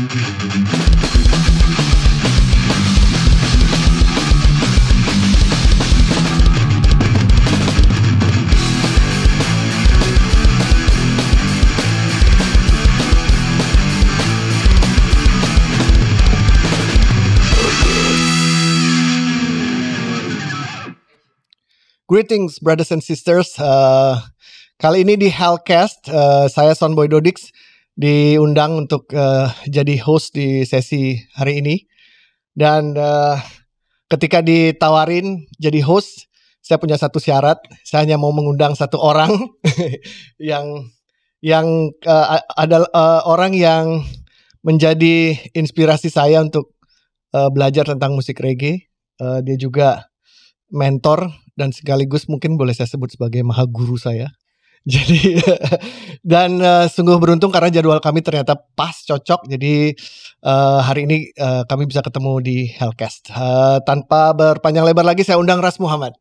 Greetings brothers and sisters. Kali ini di Hellcast, saya Sonboy Dodix diundang untuk jadi host di sesi hari ini. Dan ketika ditawarin jadi host, saya punya satu syarat. Saya hanya mau mengundang satu orang yang adalah orang yang menjadi inspirasi saya untuk belajar tentang musik reggae. Dia juga mentor dan sekaligus mungkin boleh saya sebut sebagai maha guru saya. Jadi dan sungguh beruntung karena jadwal kami ternyata pas cocok. Jadi hari ini kami bisa ketemu di Hellcast. Tanpa berpanjang lebar lagi saya undang Ras Muhammad.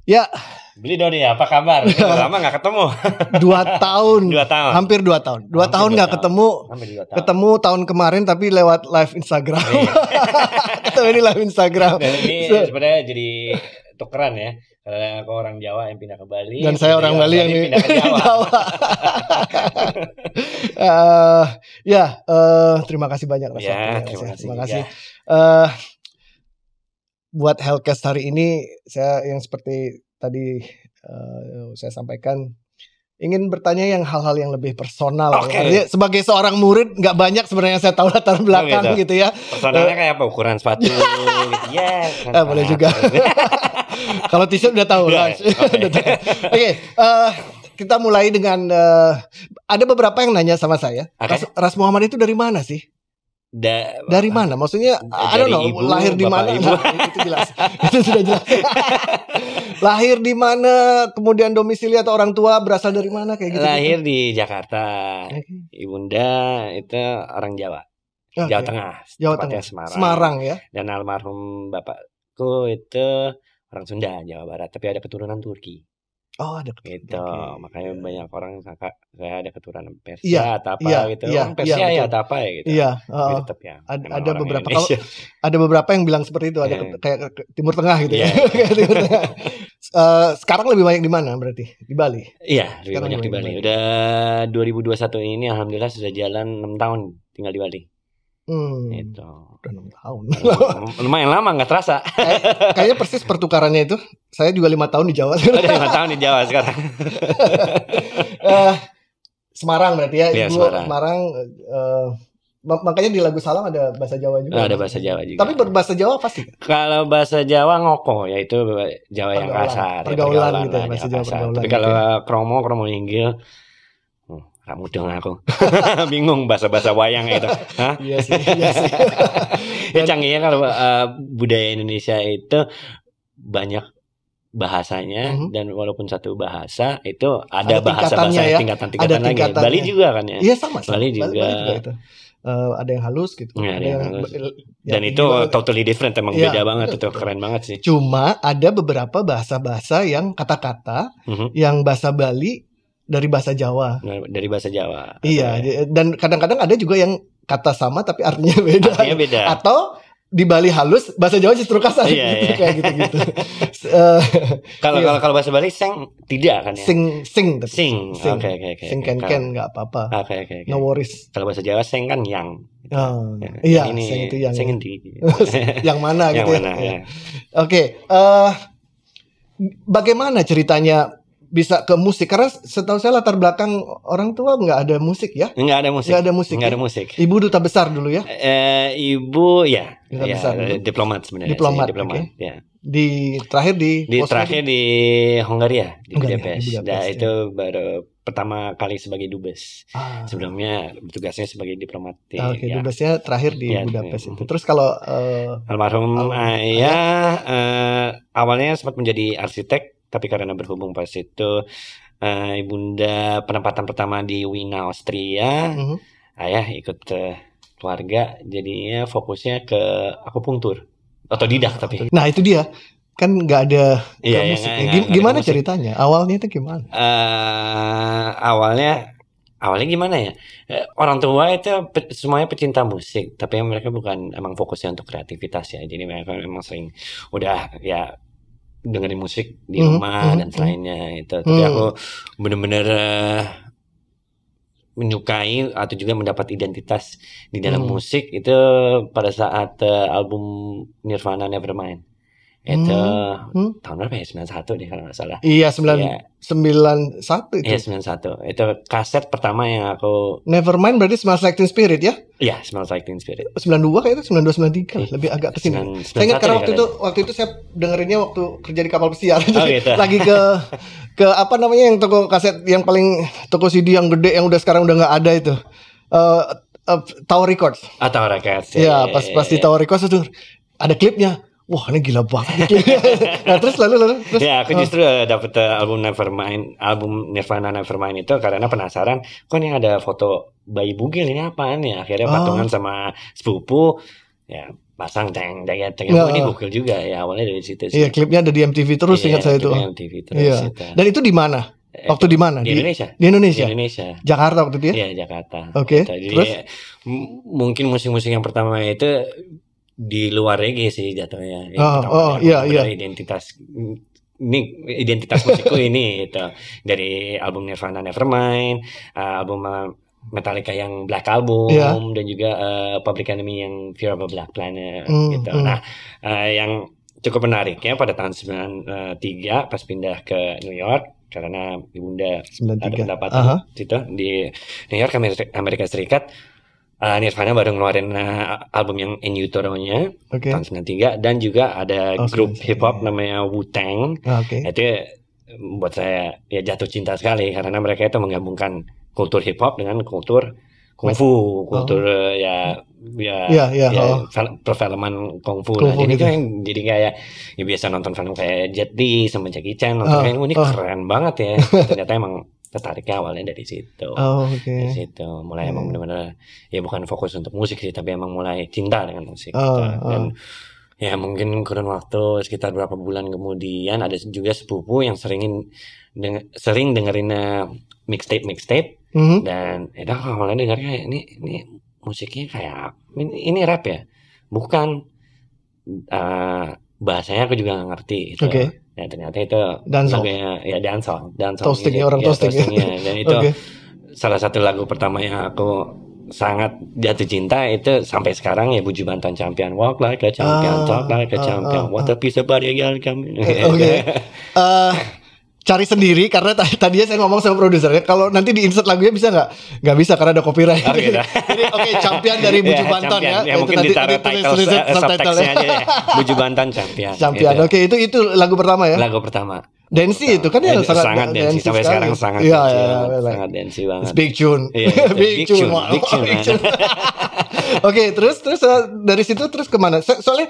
Ya, Beli Dodi, apa kabar? Lama gak ketemu. 2 tahun. Hampir 2 tahun. 2 tahun gak ketemu. Ketemu tahun kemarin tapi lewat live Instagram. Ketemu di live Instagram. Dan ini sebenarnya jadi tukeran ya. Karena aku orang Jawa yang pindah ke Bali. Dan saya orang Bali yang pindah ke Jawa. Terima kasih banyak. Terima kasih. Buat Hellcast hari ini saya yang seperti tadi saya sampaikan ingin bertanya yang hal-hal yang lebih personal. Artinya sebagai seorang murid nggak banyak sebenarnya saya tahu latar belakang gitu ya. Personalnya kayak apa? Ukuran sepatu gitu. Boleh juga. Kalau t-shirt udah tahu. Oke, kita mulai dengan ada beberapa yang nanya sama saya. Ras Muhammad itu dari mana sih? Dari mana? Maksudnya I don't know, lahir di mana? Itu jelas. Itu sudah jelas. Lahir di mana, kemudian domisili atau orang tua berasal dari mana kayak gitu. Lahir di Jakarta. Ibunda itu orang Jawa. Jawa Tengah. Jawa Tengah. Semarang ya. Dan almarhum bapakku itu orang Sunda, Jawa Barat, tapi ada keturunan Turki. Oh, ada gitu. Makanya banyak orang sangka saya ada keturunan Persia atau apa gitu. Persia ya atau apa ya gitu. Tapi tetap ya. Ada beberapa ada beberapa yang bilang seperti itu, ada kayak Timur Tengah gitu ya. Timur Tengah. Sekarang lebih banyak di mana berarti? Di Bali. Iya, lebih banyak di Bali. Udah 2021 ini alhamdulillah sudah jalan 6 tahun tinggal di Bali. Itu udah 6 tahun. Lumayan lama nggak terasa. Kayaknya persis pertukarannya itu. Saya juga 5 tahun di Jawa. 5 tahun di Jawa sekarang. Semarang berarti ya. Iya, Ibu Semarang. Makanya di lagu Salam ada bahasa Jawa juga. Ada bahasa Jawa juga. Tapi berbahasa Jawa pasti. Kalau bahasa Jawa ngoko, yaitu Jawa yang kasar. Pergaulan gitu ya, bahasa Jawa pergaulan. Tapi kalau kromo inggil, kamu dong aku. Bingung bahasa wayang itu. Hah? Iya sih. Ya canggihnya kalau budaya Indonesia itu banyak bahasanya dan walaupun satu bahasa itu ada bahasa-bahasa ya? tingkatan lagi. Bali juga kan ya? Iya sama. Bali juga itu. Ada yang halus gitu. Ya, ada yang halus. Dan itu totally different, emang beda banget itu, keren banget sih. Cuma ada beberapa bahasa-bahasa yang kata-kata yang bahasa Bali dari bahasa Jawa. Dari bahasa Jawa. Iya, dan kadang-kadang ada juga yang kata sama tapi artinya beda. Artinya beda. Atau di Bali halus, bahasa Jawa justru kasar gitu, kayak gitu. Kalau bahasa Bali seng tidak kan ya? Sing. Oke. Sing ken enggak apa-apa. Oke. No worries. Kalau bahasa Jawa seng kan yang. Iya, ini sing itu yang. Seng endi. Yang mana gitu. Yang mana ya. Oke, bagaimana ceritanya bisa ke musik? Karena setahu saya latar belakang orang tua nggak ada musik ya? Nggak ada musik. Ibu duta besar dulu ya? Ibu ya. Duta besar dulu. Diplomat sebenarnya. Diplomat. Okay. Ya. Terakhir di Hongaria di Budapest. Nah, ya. itu baru pertama kali sebagai dubes. Sebelumnya bertugasnya sebagai diplomat. Dubesnya terakhir di Budapest itu. Terus kalau almarhum ayah awalnya sempat menjadi arsitek. Tapi karena berhubung pas itu ibunda penempatan pertama di Wina, Austria, ayah ikut keluarga, jadinya fokusnya ke akupunktur, otodidak tapi. Nah itu dia, kan nggak ada Iya, musik. nggak Gimana musik. ceritanya? Awalnya itu gimana? Awalnya gimana ya? Orang tua itu semuanya pecinta musik, tapi mereka bukan emang fokusnya untuk kreativitas ya. Jadi mereka memang sering udah ya dengerin musik di rumah dan selainnya itu. Tapi aku bener-bener menyukai atau juga mendapat identitas di dalam musik itu pada saat album Nirvana Nevermind. Itu tahun berapa ya? 91 deh kalau nggak salah. Iya, 91 itu. Iya, 91. Itu kaset pertama yang aku... Nevermind berarti Smells Like Teen Spirit ya? Iya, Smells Like Teen Spirit. 92 kayaknya, 92 93 lebih agak kesini. Saya ingat karena waktu itu saya dengerinnya waktu kerja di kapal pesiar. Gitu. Lagi ke apa namanya yang toko kaset yang paling toko CD yang gede yang udah sekarang udah nggak ada itu. Tower Records. Tower Records. Ya, pas di Tower Records itu ada klipnya. Wah, ini gila banget. Nah, terus lalu. Ya, aku justru dapet album Nirvana Nevermind itu karena penasaran. Kok ini ada foto bayi bugil, ini apaan ya? Akhirnya patungan sama sepupu. Ya, pasang ini bugil juga. Ya, awalnya dari situ sih. Iya, klipnya ada di MTV terus, ingat saya itu. MTV terus. Iya. Dan itu di mana? Waktu di mana? Di Indonesia. Di Indonesia. Di Indonesia. Jakarta waktu itu ya? Iya, Jakarta. Oke. Jadi Terus mungkin musik-musik yang pertama itu di luar reggae sih jatuhnya. Iya. Identitas musikku ini itu dari album Nirvana Nevermind, album Metallica yang Black Album, dan juga Public Enemy yang Fear of a Black Planet gitu. Nah, yang cukup menarik ya pada tahun 93 pas pindah ke New York karena ibunda ada pendapatan situ di New York, Amerika Serikat. Nirvana baru ngeluarin album yang In Utero-nya tahun 93 dan juga ada grup hip hop namanya Wu-Tang. Itu buat saya ya jatuh cinta sekali karena mereka itu menggabungkan kultur hip hop dengan kultur kungfu, kultur perfilman kungfu. Nah, jadi kan jadi kayak ya biasa nonton film kayak Jet Li sama Jackie Chan, nonton kayak ini keren banget ya. Ternyata emang tertariknya awalnya dari situ. Dari situ mulai emang benar-benar ya bukan fokus untuk musik sih, tapi emang mulai cinta dengan musik. Dan ya mungkin kurun waktu sekitar berapa bulan kemudian ada juga sepupu yang sering dengerin mixtape dan awalnya dengarnya ini musiknya kayak ini rap ya, bukan bahasanya aku juga nggak ngerti gitu. Ya ternyata itu lagunya ya dancehall toastingnya orang toastingnya. Dan itu salah satu lagu pertama yang aku sangat jatuh cinta itu sampai sekarang ya, Buju Banton Champion, Walk Like a Champion, Talk Like a Champion, What a Piece of Body Girl Come. Cari sendiri karena tadinya saya ngomong sama produsernya kalau nanti di insert lagunya bisa nggak bisa karena ada copyright. Gitu. Jadi Champion dari Buju Banton ya. Mungkin ditaruh subtext-nya aja ya. Buju Banton Champion. Oke, itu lagu pertama ya. Lagu pertama. Dance itu kan yang sangat dance sampai sekarang sangat dance banget. Big tune. Big tune. Oke, terus dari situ terus kemana? Soalnya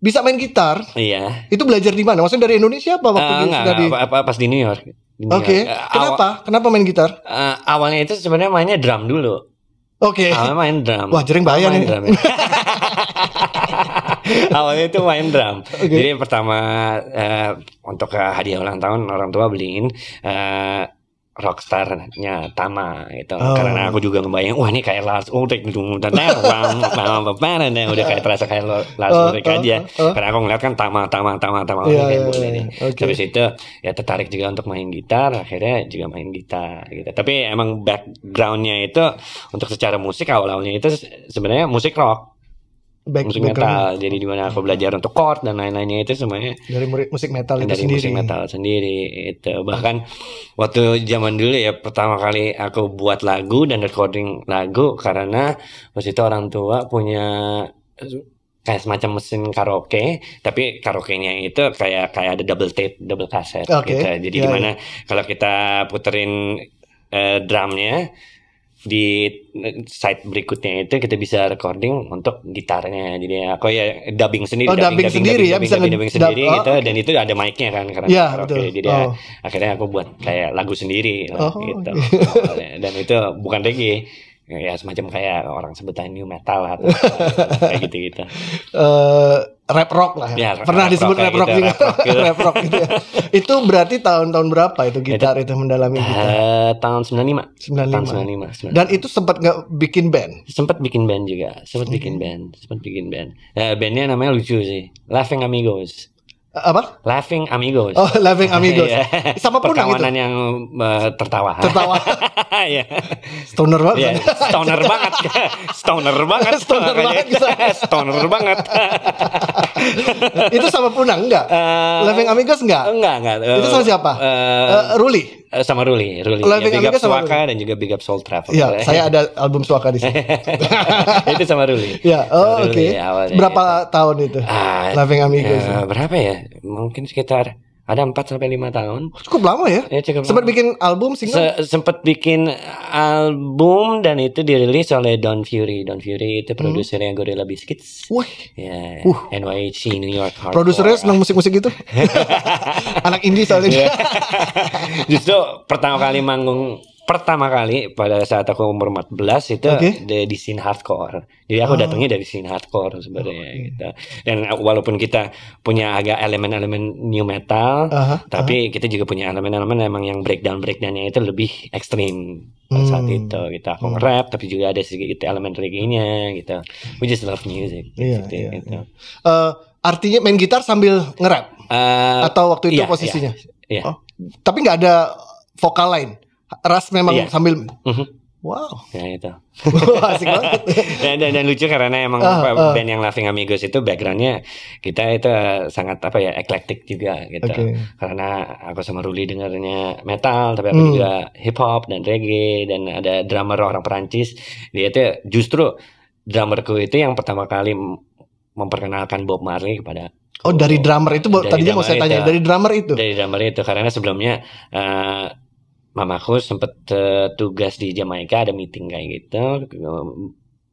bisa main gitar. Iya. Itu belajar di mana? Maksudnya dari Indonesia apa waktu pas di New York. Oke. Kenapa main gitar? Awalnya itu sebenarnya mainnya drum dulu. Awalnya main drum. Wah, jering bayar nih. Awalnya itu main drum. Jadi pertama untuk hadiah ulang tahun orang tua beliin Rockstar-nya Tama gitu. Karena aku juga ngebayang, wah ini kayak Lars Ulrich udah kayak terasa kayak Lars Ulrich aja. Karena aku ngeliat kan Tama kayak boleh nih. Habis itu ya tertarik juga untuk main gitar, akhirnya juga main gitar gitu. Tapi emang backgroundnya itu untuk secara musik awalnya itu sebenarnya musik rock. Musik metal, jadi dimana aku belajar untuk chord dan lain-lainnya itu semuanya dari musik metal itu dari sendiri. Musik metal sendiri itu. Bahkan waktu zaman dulu ya pertama kali aku buat lagu dan recording lagu karena waktu itu orang tua punya kayak semacam mesin karaoke, tapi karaoke-nya itu kayak ada double tape, double cassette gitu. Jadi dimana kalau kita puterin drumnya di side berikutnya itu kita bisa recording untuk gitarnya. Jadi aku ya dubbing sendiri, dubbing sendiri sendiri gitu. Dan itu ada mic-nya kan karena karaoke. Jadi akhirnya aku buat kayak lagu sendiri gitu. Dan itu bukan reggae. Ya semacam kayak orang sebutan new metal atau kayak gitu-gitu. rap rock lah. Ya, Pernah disebut rap rock gitu, juga. rap rock gitu. Rap rock gitu ya. Itu berarti tahun-tahun berapa itu gitar itu mendalami gitar? Tahun 95. 95. Tahun 95. Dan itu sempat nggak bikin band? Sempat bikin band juga, bikin band. Bandnya namanya lucu sih, Laughing Amigos. Apa? Laughing Amigos. Oh, Laughing Amigos. Iya. Sama Punang itu. Perkawanan yang tertawa. Tertawa. Iya. Stoner banget. Stoner banget. Stoner banget. Stoner banget. Stoner banget. Itu sama Punang enggak? Laughing Amigos enggak? Enggak. Itu sama siapa? Ruli. Sama Ruli. Laughing Big Up Amigos sama Swaka dan juga Big Up Soul Travel. Iya, saya ada album Swaka di sini. Itu sama Ruli. Ya, oke. Berapa tahun itu? Laughing Amigos. Berapa ya? Mungkin sekitar ada 4-5 tahun. Cukup lama ya? Ya cukup. Sempat bikin album single? Sempat bikin album dan itu dirilis oleh Don Fury. Don Fury itu produsernya Gorilla Biscuits. Wih. Ya, NYC New York Hardcore. Produsernya senang musik-musik gitu. Anak indie soalnya. Justru pertama kali pada saat aku umur 14 itu di scene hardcore. Jadi aku datangnya dari scene hardcore sebenarnya gitu. Dan walaupun kita punya agak elemen-elemen new metal, tapi kita juga punya elemen-elemen emang yang breakdown-breakdownnya itu lebih ekstrim pada saat itu gitu. Aku nge-rap tapi juga ada sedikit elemen reggae-nya gitu. We just love music gitu. Artinya main gitar sambil nge-rap? Atau waktu itu posisinya? Iya. Tapi nggak ada vokal lain? Ras memang sambil wow. Ya itu. Asik banget. dan lucu karena emang band yang Laughing Amigos itu backgroundnya kita itu sangat eclectic juga gitu. Karena aku sama Ruli dengarnya metal, tapi aku juga hip hop dan reggae, dan ada drummer orang Perancis. Dia itu justru drummerku itu yang pertama kali memperkenalkan Bob Marley kepada. Oh, dari drummer itu tadinya mau saya tanya, dari drummer itu. Dari drummer itu karena sebelumnya mamaku sempat tugas di Jamaika, ada meeting kayak gitu.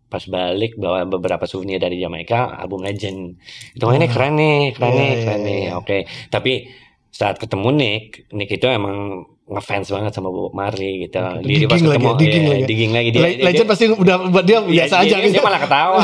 Pas balik bawa beberapa souvenir dari Jamaika, album Legend. Itu ini keren nih. Oke. Tapi saat ketemu Nick itu emang ngefans banget sama Bob Marley gitu. Dia pas ketemu digging lagi. Legend pasti udah buat dia biasa aja gitu. Dia malah ketawa.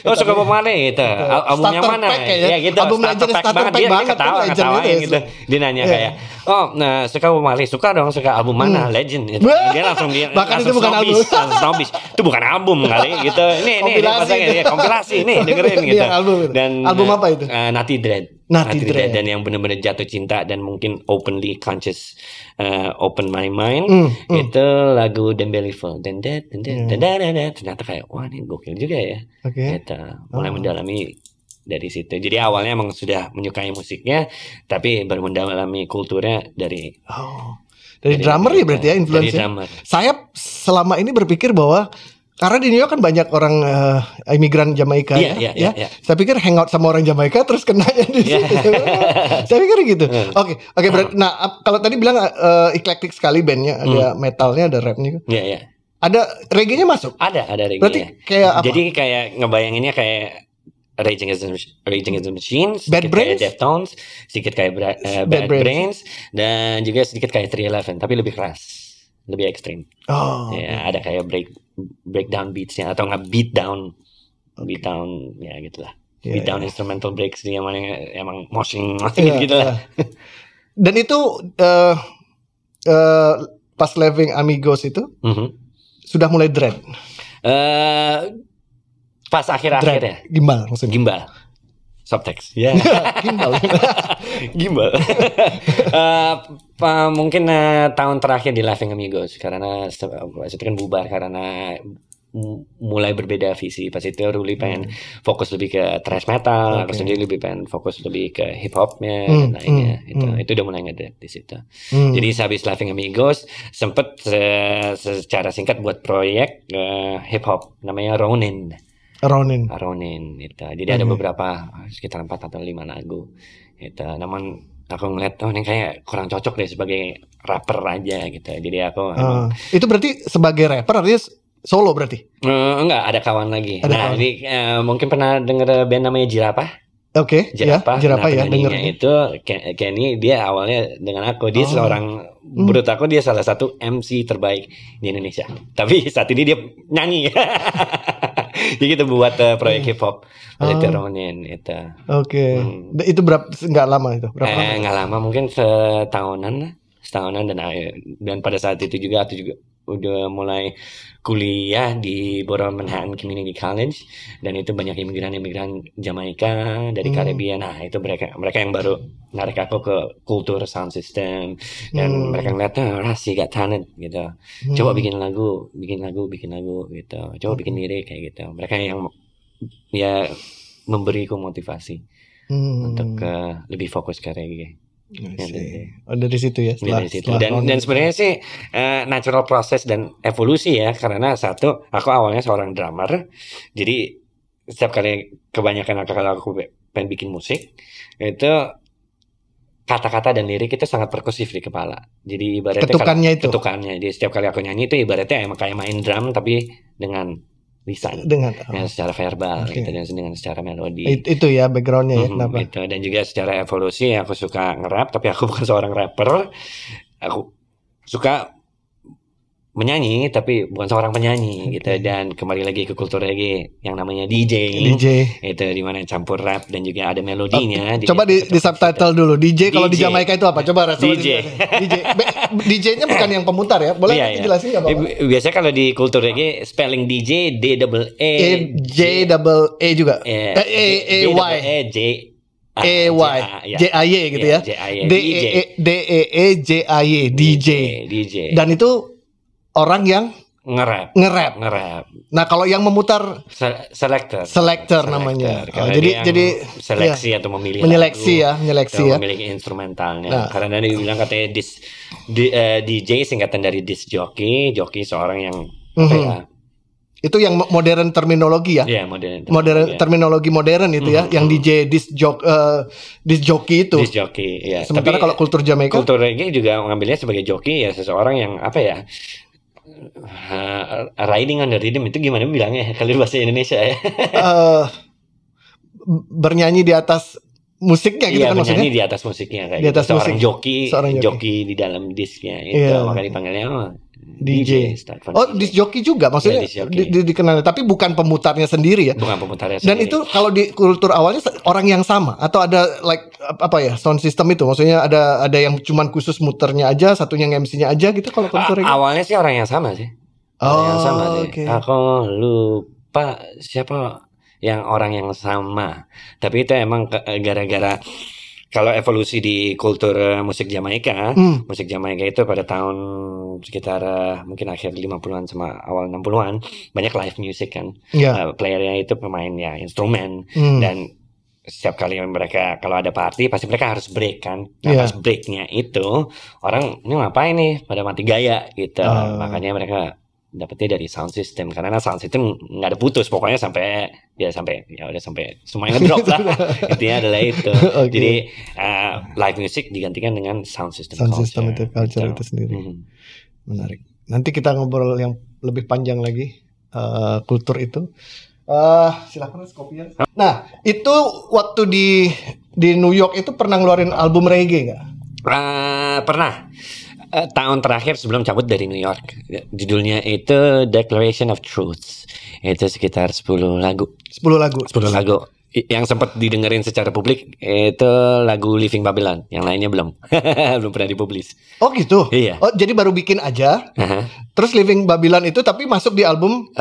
Oh, suka Bob Marley gitu. Album yang mana? Ya gitu. Album Legend starter pack banget. Ketawain gitu. Dia nanya kayak, "Oh, nah, suka Bob Marley, suka album mana? Legend." Gitu. Dia langsung bahkan itu bukan album. Itu bukan album kali gitu. Ini kompilasi nih, dengerin gitu. Dan album apa itu? Natty Dread. Dan yang benar-benar jatuh cinta dan mungkin openly conscious, open my mind, itu lagu Dembeliful. Ternyata kayak wah ini gokil juga ya. Kita mulai mendalami dari situ. Jadi awalnya emang sudah menyukai musiknya, tapi baru mendalami kulturnya dari drummer ya berarti ya influence-nya. Saya selama ini berpikir bahwa karena di New York kan banyak orang imigran Jamaika ya. Saya pikir hangout sama orang Jamaika terus kenanya di situ. Saya pikir gitu. Oke. Berarti, nah kalau tadi bilang eclectic sekali bandnya, ada metalnya, ada rapnya. Iya. Ada reggae-nya masuk? Ada reggae. Berarti kayak apa? Jadi kayak ngebayanginnya kayak Raging Against the Machine, Bad Brains, Deftones, sedikit kayak Bad Brains, dan juga sedikit kayak 311, tapi lebih keras. Lebih ekstrim. Ya, ada kayak breakdown beatsnya atau nggak beatdown ya gitulah. Beatdown instrumental breaks yang mana emang moshing gitulah. Dan itu pas Laughing Amigos itu sudah mulai dread. Pas akhir-akhir ya. Gimbal maksudnya. Gimbal. Subtext. Ya. Gimbal. Mungkin tahun terakhir di Laughing Amigos karena itu kan bubar karena mulai berbeda visi. Pas itu Ruli pengen fokus lebih ke thrash metal, aku sendiri lebih pengen fokus lebih ke hip hopnya dan lainnya. Itu udah mulai ngedrop di situ. Jadi habis Laughing Amigos sempet secara singkat buat proyek hip hop namanya Ronin itu. Jadi ada beberapa sekitar 4 atau 5 lagu itu. Namun aku ngeliat ini kayak kurang cocok deh sebagai rapper aja gitu. Jadi aku itu berarti sebagai rapper artinya solo berarti? Enggak, ada kawan lagi. Jadi mungkin pernah denger band namanya Jirapah? Jirapah ya, dengernya itu Kenny, dia awalnya dengan aku, dia seorang menurut aku dia salah satu MC terbaik di Indonesia. Tapi saat ini dia nyanyi. Jadi kita buat proyek hip hop Literonin itu. Oke. Itu nggak lama itu? Berapa lama? Nggak lama, mungkin setahunan dan pada saat itu juga aku juga udah mulai kuliah di Borough Manhattan Community College, dan itu banyak imigran Jamaika dari Karibia. Nah itu mereka yang baru narik aku ke kultur sound system, dan mereka ngeliat Rasi got talent gitu, coba bikin lagu gitu, coba bikin lirik kayak gitu. Mereka yang ya memberiku motivasi untuk lebih fokus ke reggae. Dari situ ya. Dari situ. Dan sebenarnya sih natural process dan evolusi ya, karena satu, aku awalnya seorang drummer, jadi setiap kali kebanyakan kalau aku pengen bikin musik itu kata-kata dan lirik itu sangat perkusif di kepala. Jadi ibaratnya ketukannya. Jadi setiap kali aku nyanyi itu ibaratnya emang kayak main drum tapi dengan lisan, secara verbal gitu, dan dengan secara melodi. Itu ya backgroundnya ya. Kenapa? Gitu. Dan juga secara evolusi aku suka nge-rap, tapi aku bukan seorang rapper. Aku suka menyanyi tapi bukan seorang penyanyi gitu. Dan kembali lagi ke kultur reggae yang namanya DJ. Itu dimana campur rap dan juga ada melodinya. Coba di subtitle dulu. DJ kalau di Jamaika itu apa? Coba DJ. DJ-nya bukan yang pemutar ya? Boleh jelasin nggak Bapak? Biasanya kalau di kultur reggae spelling DJ J-double-A juga. A-Y. J-A-Y gitu ya. D-E-E-J-A-Y DJ. Dan itu orang yang nge-rap. Nah, kalau yang memutar selector namanya. Jadi seleksi atau memilih menyeleksi ya. Memilih instrumentalnya. Karena dia bilang katanya DJ singkatan dari disc jockey seorang yang itu yang modern terminologi ya. Iya, terminologi modern itu ya, yang DJ disc jockey itu. Disc jockey, ya. Sementara kalau kultur Jamaika, kultur reggae juga mengambilnya sebagai jockey ya, seseorang yang riding on the rhythm, itu gimana bilangnya kalau bahasa Indonesia ya? Bernyanyi di atas musiknya gitu kan maksudnya? Bernyanyi di atas musiknya kayak di atas gitu. Seorang joki di dalam disknya itu, makanya dipanggilnya DJ. Disc jockey juga maksudnya dikenal, tapi bukan pemutarnya sendiri ya? Bukan pemutarnya sendiri. Dan itu kalau di kultur awalnya orang yang sama atau ada sound system itu, maksudnya ada yang cuman khusus muternya aja, satunya MC-nya aja gitu kalau kultur awalnya sih orang yang sama sih. Aku lupa siapa yang orang yang sama, tapi itu emang gara-gara kalau evolusi di kultur musik Jamaika, musik Jamaika itu pada tahun sekitar mungkin akhir 50-an sama awal 60-an banyak live music kan. Playernya itu pemain ya instrumen, dan setiap kali mereka kalau ada party pasti mereka harus break kan. Pas breaknya itu orang ini ngapain nih, pada mati gaya gitu. Makanya mereka dapetnya dari sound system, karena sound system nggak ada putus pokoknya sampai semuanya ngedrop lah. Intinya adalah itu. Jadi live music digantikan dengan sound system itu culture itu sendiri. Menarik. Nanti kita ngobrol yang lebih panjang lagi kultur itu. Silakan kopinya. Nah, itu waktu di New York itu pernah ngeluarin album reggae nggak? Pernah. Tahun terakhir sebelum cabut dari New York, judulnya itu Declaration of Truth. Itu sekitar 10 lagu. Yang sempat didengerin secara publik itu lagu Living Babylon, yang lainnya belum pernah dipublis. Oh gitu. Iya. Oh jadi baru bikin aja. Terus Living Babylon itu tapi masuk di album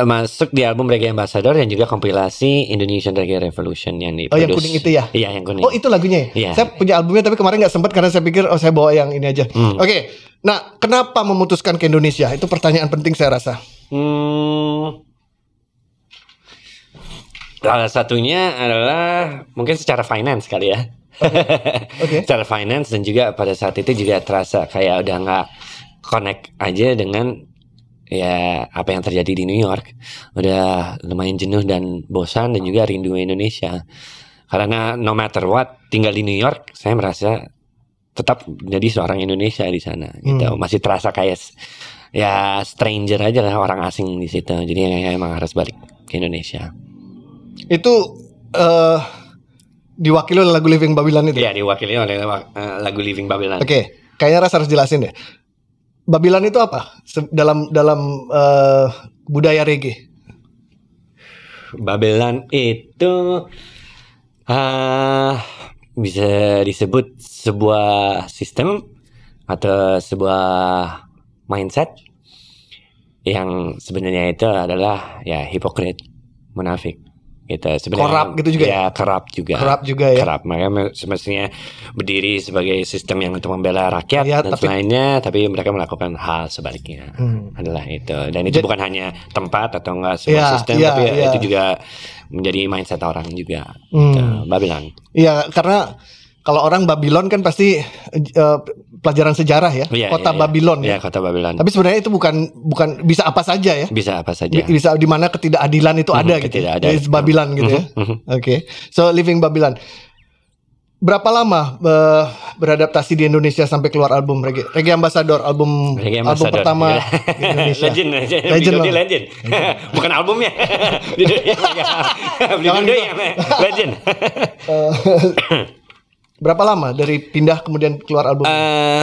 Reggae Ambassador, dan juga kompilasi Indonesian Reggae Revolution yang diproduksi. Oh yang kuning itu ya? Iya yang kuning. Oh itu lagunya ya? Iya. Saya punya albumnya tapi kemarin nggak sempat karena saya pikir saya bawa yang ini aja. Oke. Nah kenapa memutuskan ke Indonesia? Itu pertanyaan penting saya rasa. Salah satunya adalah mungkin secara finance kali ya. Secara finance, dan juga pada saat itu juga terasa kayak udah nggak connect aja dengan ya apa yang terjadi di New York. Udah lumayan jenuh dan bosan, dan juga rindu Indonesia. Karena no matter what, tinggal di New York saya merasa tetap jadi seorang Indonesia di sana gitu. Masih terasa kayak ya stranger aja lah, orang asing di situ. Jadi emang harus balik ke Indonesia. Itu diwakili oleh lagu Living Babylon itu? Iya, diwakili oleh lagu Living Babylon. Oke, kayaknya Ras harus jelasin deh. Babylon itu apa dalam budaya reggae? Babylon itu bisa disebut sebuah sistem atau sebuah mindset yang sebenarnya itu adalah ya hipokrit, munafik. Gitu sebenarnya. Korap gitu juga ya? Kerap juga. Kerap juga ya. Kerap, makanya semestinya berdiri sebagai sistem yang untuk membela rakyat ya, dan selainnya, tapi mereka melakukan hal sebaliknya. Adalah itu. Dan itu bukan hanya tempat atau enggak sebuah sistem, tapi itu juga menjadi mindset orang juga. Gitu. Babylon. Iya, karena kalau orang Babylon kan pasti pelajaran sejarah ya, kota Babylon. Iya, kota Babylon. Tapi sebenarnya itu bukan bisa apa saja ya. Bisa apa saja. Bisa di mana ketidakadilan itu ada gitu. It's Babylon gitu ya. Oke. So living Babylon. Berapa lama beradaptasi di Indonesia sampai keluar album Reggae Ambassador, album pertama di Indonesia. Legend. Bukan albumnya. Legend. Berapa lama dari pindah kemudian keluar album?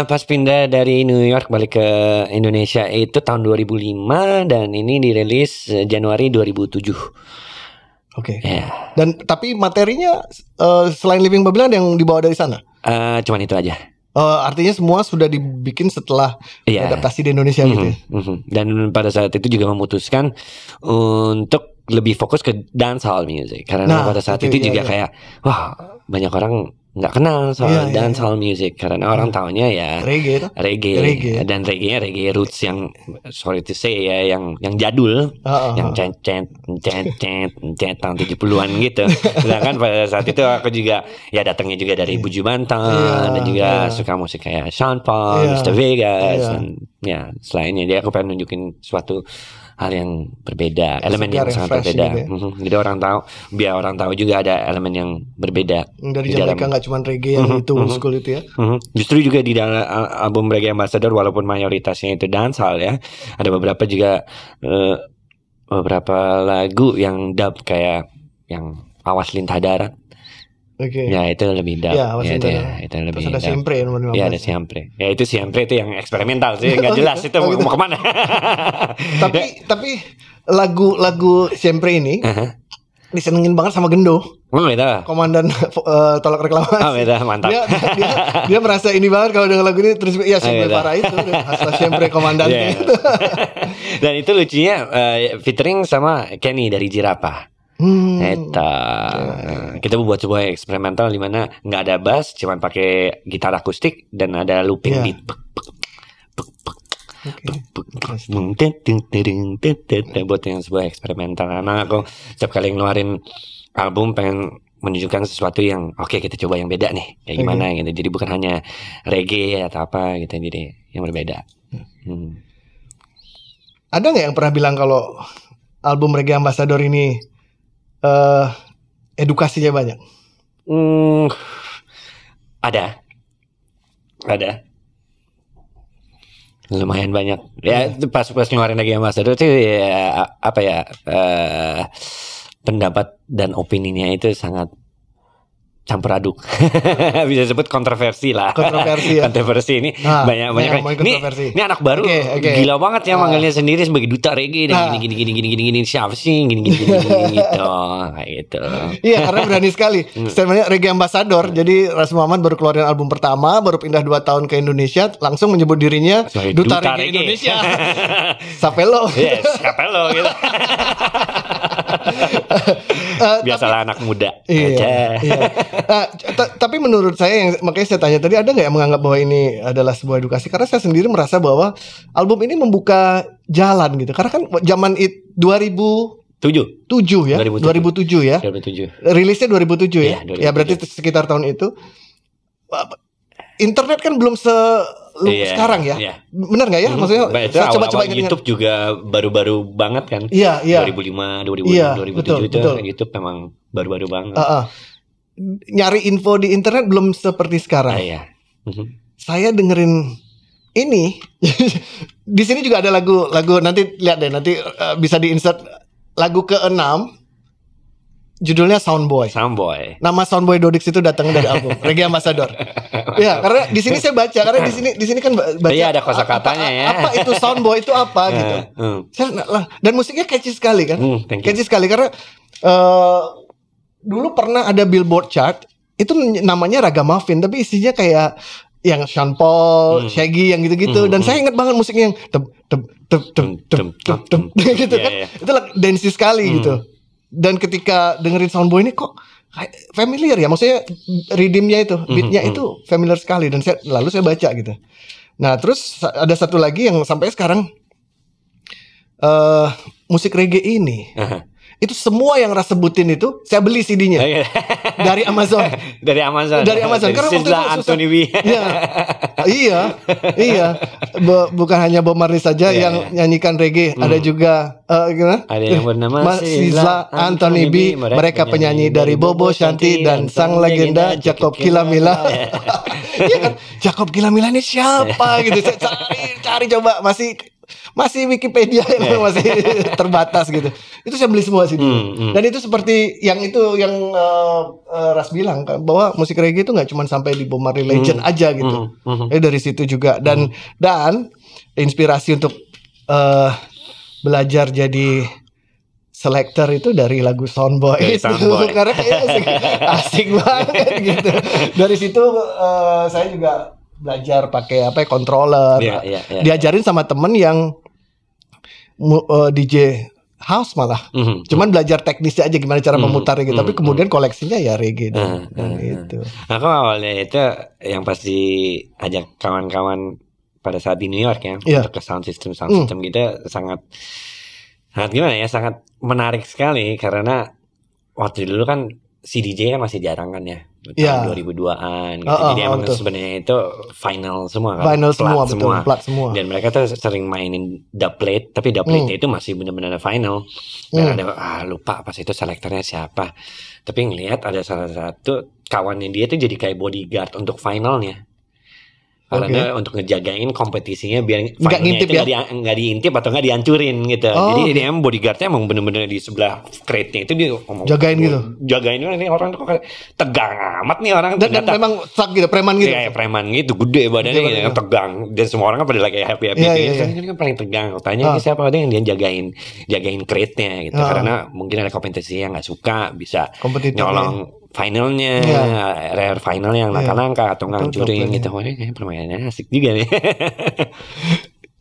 Pas pindah dari New York balik ke Indonesia itu tahun 2005 dan ini dirilis Januari 2007. Oke. Yeah. Dan tapi materinya selain Living Babylon yang dibawa dari sana? Cuman itu aja. Artinya semua sudah dibikin setelah adaptasi di Indonesia gitu ya? Dan pada saat itu juga memutuskan untuk lebih fokus ke dancehall music. Karena pada saat itu juga kayak wah banyak orang nggak kenal soal dancehall music karena orang taunya ya reggae dan reggae roots yang sorry to say ya yang jadul yang cent tahun 70-an gitu. Sedangkan pada saat itu aku juga ya datangnya juga dari Buju Banton dan juga suka musik kayak Sean Paul, Mr. Vegas dan ya selainnya. Jadi aku pengen nunjukin suatu hal yang berbeda, elemen yang sangat berbeda. Jadi biar orang tahu juga ada elemen yang berbeda. Dari Jamaica nggak cuma reggae yang itu old school itu ya. Justru juga di dalam album Reggae Ambassador walaupun mayoritasnya itu dancehall ya, ada beberapa juga beberapa lagu yang dub kayak yang Awas Lintah Darat. Ya itu lebih dub. Ya, itu lebih dub. Ada Siempre ya ada Siempre. Ya itu Siempre itu yang eksperimental sih, nggak jelas itu mau kemana. tapi lagu Siempre ini disenengin banget sama Gendo. Komandan tolak reklamasi. Mantap. Dia merasa ini banget kalau dengar lagu ini terus ya Siempre parah itu. Siempre komandan gitu. Dan itu lucunya featuring sama Kenny dari Jirapah. Kita buat sebuah eksperimental di mana nggak ada bass, cuman pakai gitar akustik dan ada looping beat. Buat yang sebuah eksperimental. Karena aku setiap kali ngeluarin album pengen menunjukkan sesuatu yang oke, kita coba yang beda nih kayak gimana gitu. Jadi bukan hanya reggae atau apa gitu, jadi yang berbeda. Ada nggak yang pernah bilang kalau album Reggae Ambassador ini edukasinya banyak? Ada lumayan banyak ya. Pas ngeluarin Reggae Ambassador itu ya apa ya, pendapat dan opininya itu sangat campur aduk. Bisa sebut kontroversi lah. Kontroversi ini banyak ini anak baru gila banget ya manggilnya sendiri sebagai duta reggae dan gini siapa sih gini gitu kayak gitu. Iya, karena berani sekali. Sebenarnya Reggae Ambassador. Jadi Ras Muhammad baru keluarin album pertama, baru pindah 2 tahun ke Indonesia, langsung menyebut dirinya duta reggae Indonesia. Sapelo. Yes, Sapelo gitu. Biasalah anak muda. Iya. Tapi menurut saya, makanya saya tanya tadi, ada nggak yang menganggap bahwa ini adalah sebuah edukasi? Karena saya sendiri merasa bahwa album ini membuka jalan gitu. Karena kan zaman 2007 ya. 2007 ya. 2007. Rilisnya 2007 ya. Ya berarti sekitar tahun itu. Internet kan belum sekarang ya. Benar nggak ya? Maksudnya saya coba YouTube juga baru-baru banget kan. 2005, 2007 itu YouTube memang baru-baru banget. Nyari info di internet belum seperti sekarang. Saya dengerin ini. Di sini juga ada lagu nanti lihat deh, nanti bisa di-insert lagu ke-6. Judulnya Soundboy. Nama Soundboy Dodix itu datangnya dari album Reggae Ambassador. Ya, karena di sini saya baca, karena di sini kan baca. Iya, ada kosakatanya ya. Apa itu Soundboy itu apa gitu. Dan musiknya catchy sekali kan. Catchy sekali karena Dulu pernah ada Billboard chart itu namanya Ragamuffin, tapi isinya kayak yang Sean Paul, Shaggy yang gitu-gitu. Dan saya ingat banget musiknya yang gitu kan. Itu dance sekali gitu. Dan ketika dengerin Soundboy ini kok familiar ya, maksudnya rhythmnya itu, beatnya itu familiar sekali. Dan lalu saya baca gitu. Nah terus ada satu lagi yang sampai sekarang musik reggae ini. Itu semua yang Ras sebutin itu saya beli CD-nya dari Amazon. Dari Amazon Karena waktu itu Anthony B. Iya. Bukan hanya Bob Marley saja yang nyanyikan reggae, ada juga gimana? Ada yang bernama Sizzla, Anthony B. Mereka penyanyi dari Bobo Shanti dan sang legenda Jacob Killamilla. Iya kan? Jacob Killamilla ini siapa gitu? Saya cari coba masih Wikipedia yang masih terbatas gitu. Itu saya beli semua sih. Dan itu seperti yang Ras bilang kan, bahwa musik reggae itu nggak cuma sampai di Bob Marley Legend aja gitu. Dari situ juga dan inspirasi untuk belajar jadi selector itu dari lagu Soundboy itu. Karena asik banget gitu. Dari situ saya juga belajar pakai controller. Diajarin sama temen yang DJ house malah. Cuman belajar teknisnya aja gimana cara memutarnya gitu. Tapi kemudian koleksinya ya reggae dan itu. Aku awalnya itu yang pasti ajak kawan-kawan pada saat di New York ya, untuk ke sound system gitu sangat gimana ya, sangat menarik sekali karena waktu dulu kan CDJ kan masih jarang kan ya. Tahun 2002-an gitu. Jadi emang sebenarnya itu final semua kan. Plat semua. Dan mereka tuh sering mainin dub plate, tapi dub plate itu masih benar-benar final. Dan ada lupa pas itu selektornya siapa. Tapi ngelihat ada salah satu kawannya dia tuh jadi kayak bodyguard untuk finalnya. Karena untuk ngejagain kompetisinya biar nggak ngintip itu nggak diintip atau nggak dihancurin gitu. Jadi dia emang bodyguardnya emang bener-bener di sebelah crate-nya itu dia ngomong, jagain gitu. Jagain ini orang tuh tegang amat nih orang. Dan memang sak gitu, preman gitu. Iya, preman gitu, gede badannya gitu, tegang. Dan semua orang kan pada lagi happy. Ini kan paling tegang. Tanya siapa ada yang dia jagain crate-nya gitu. Karena mungkin ada kompetisi yang nggak suka bisa nyolong finalnya, rare final yang langka-langka atau ngancurin gitu. Wah, ini permainannya asik juga nih.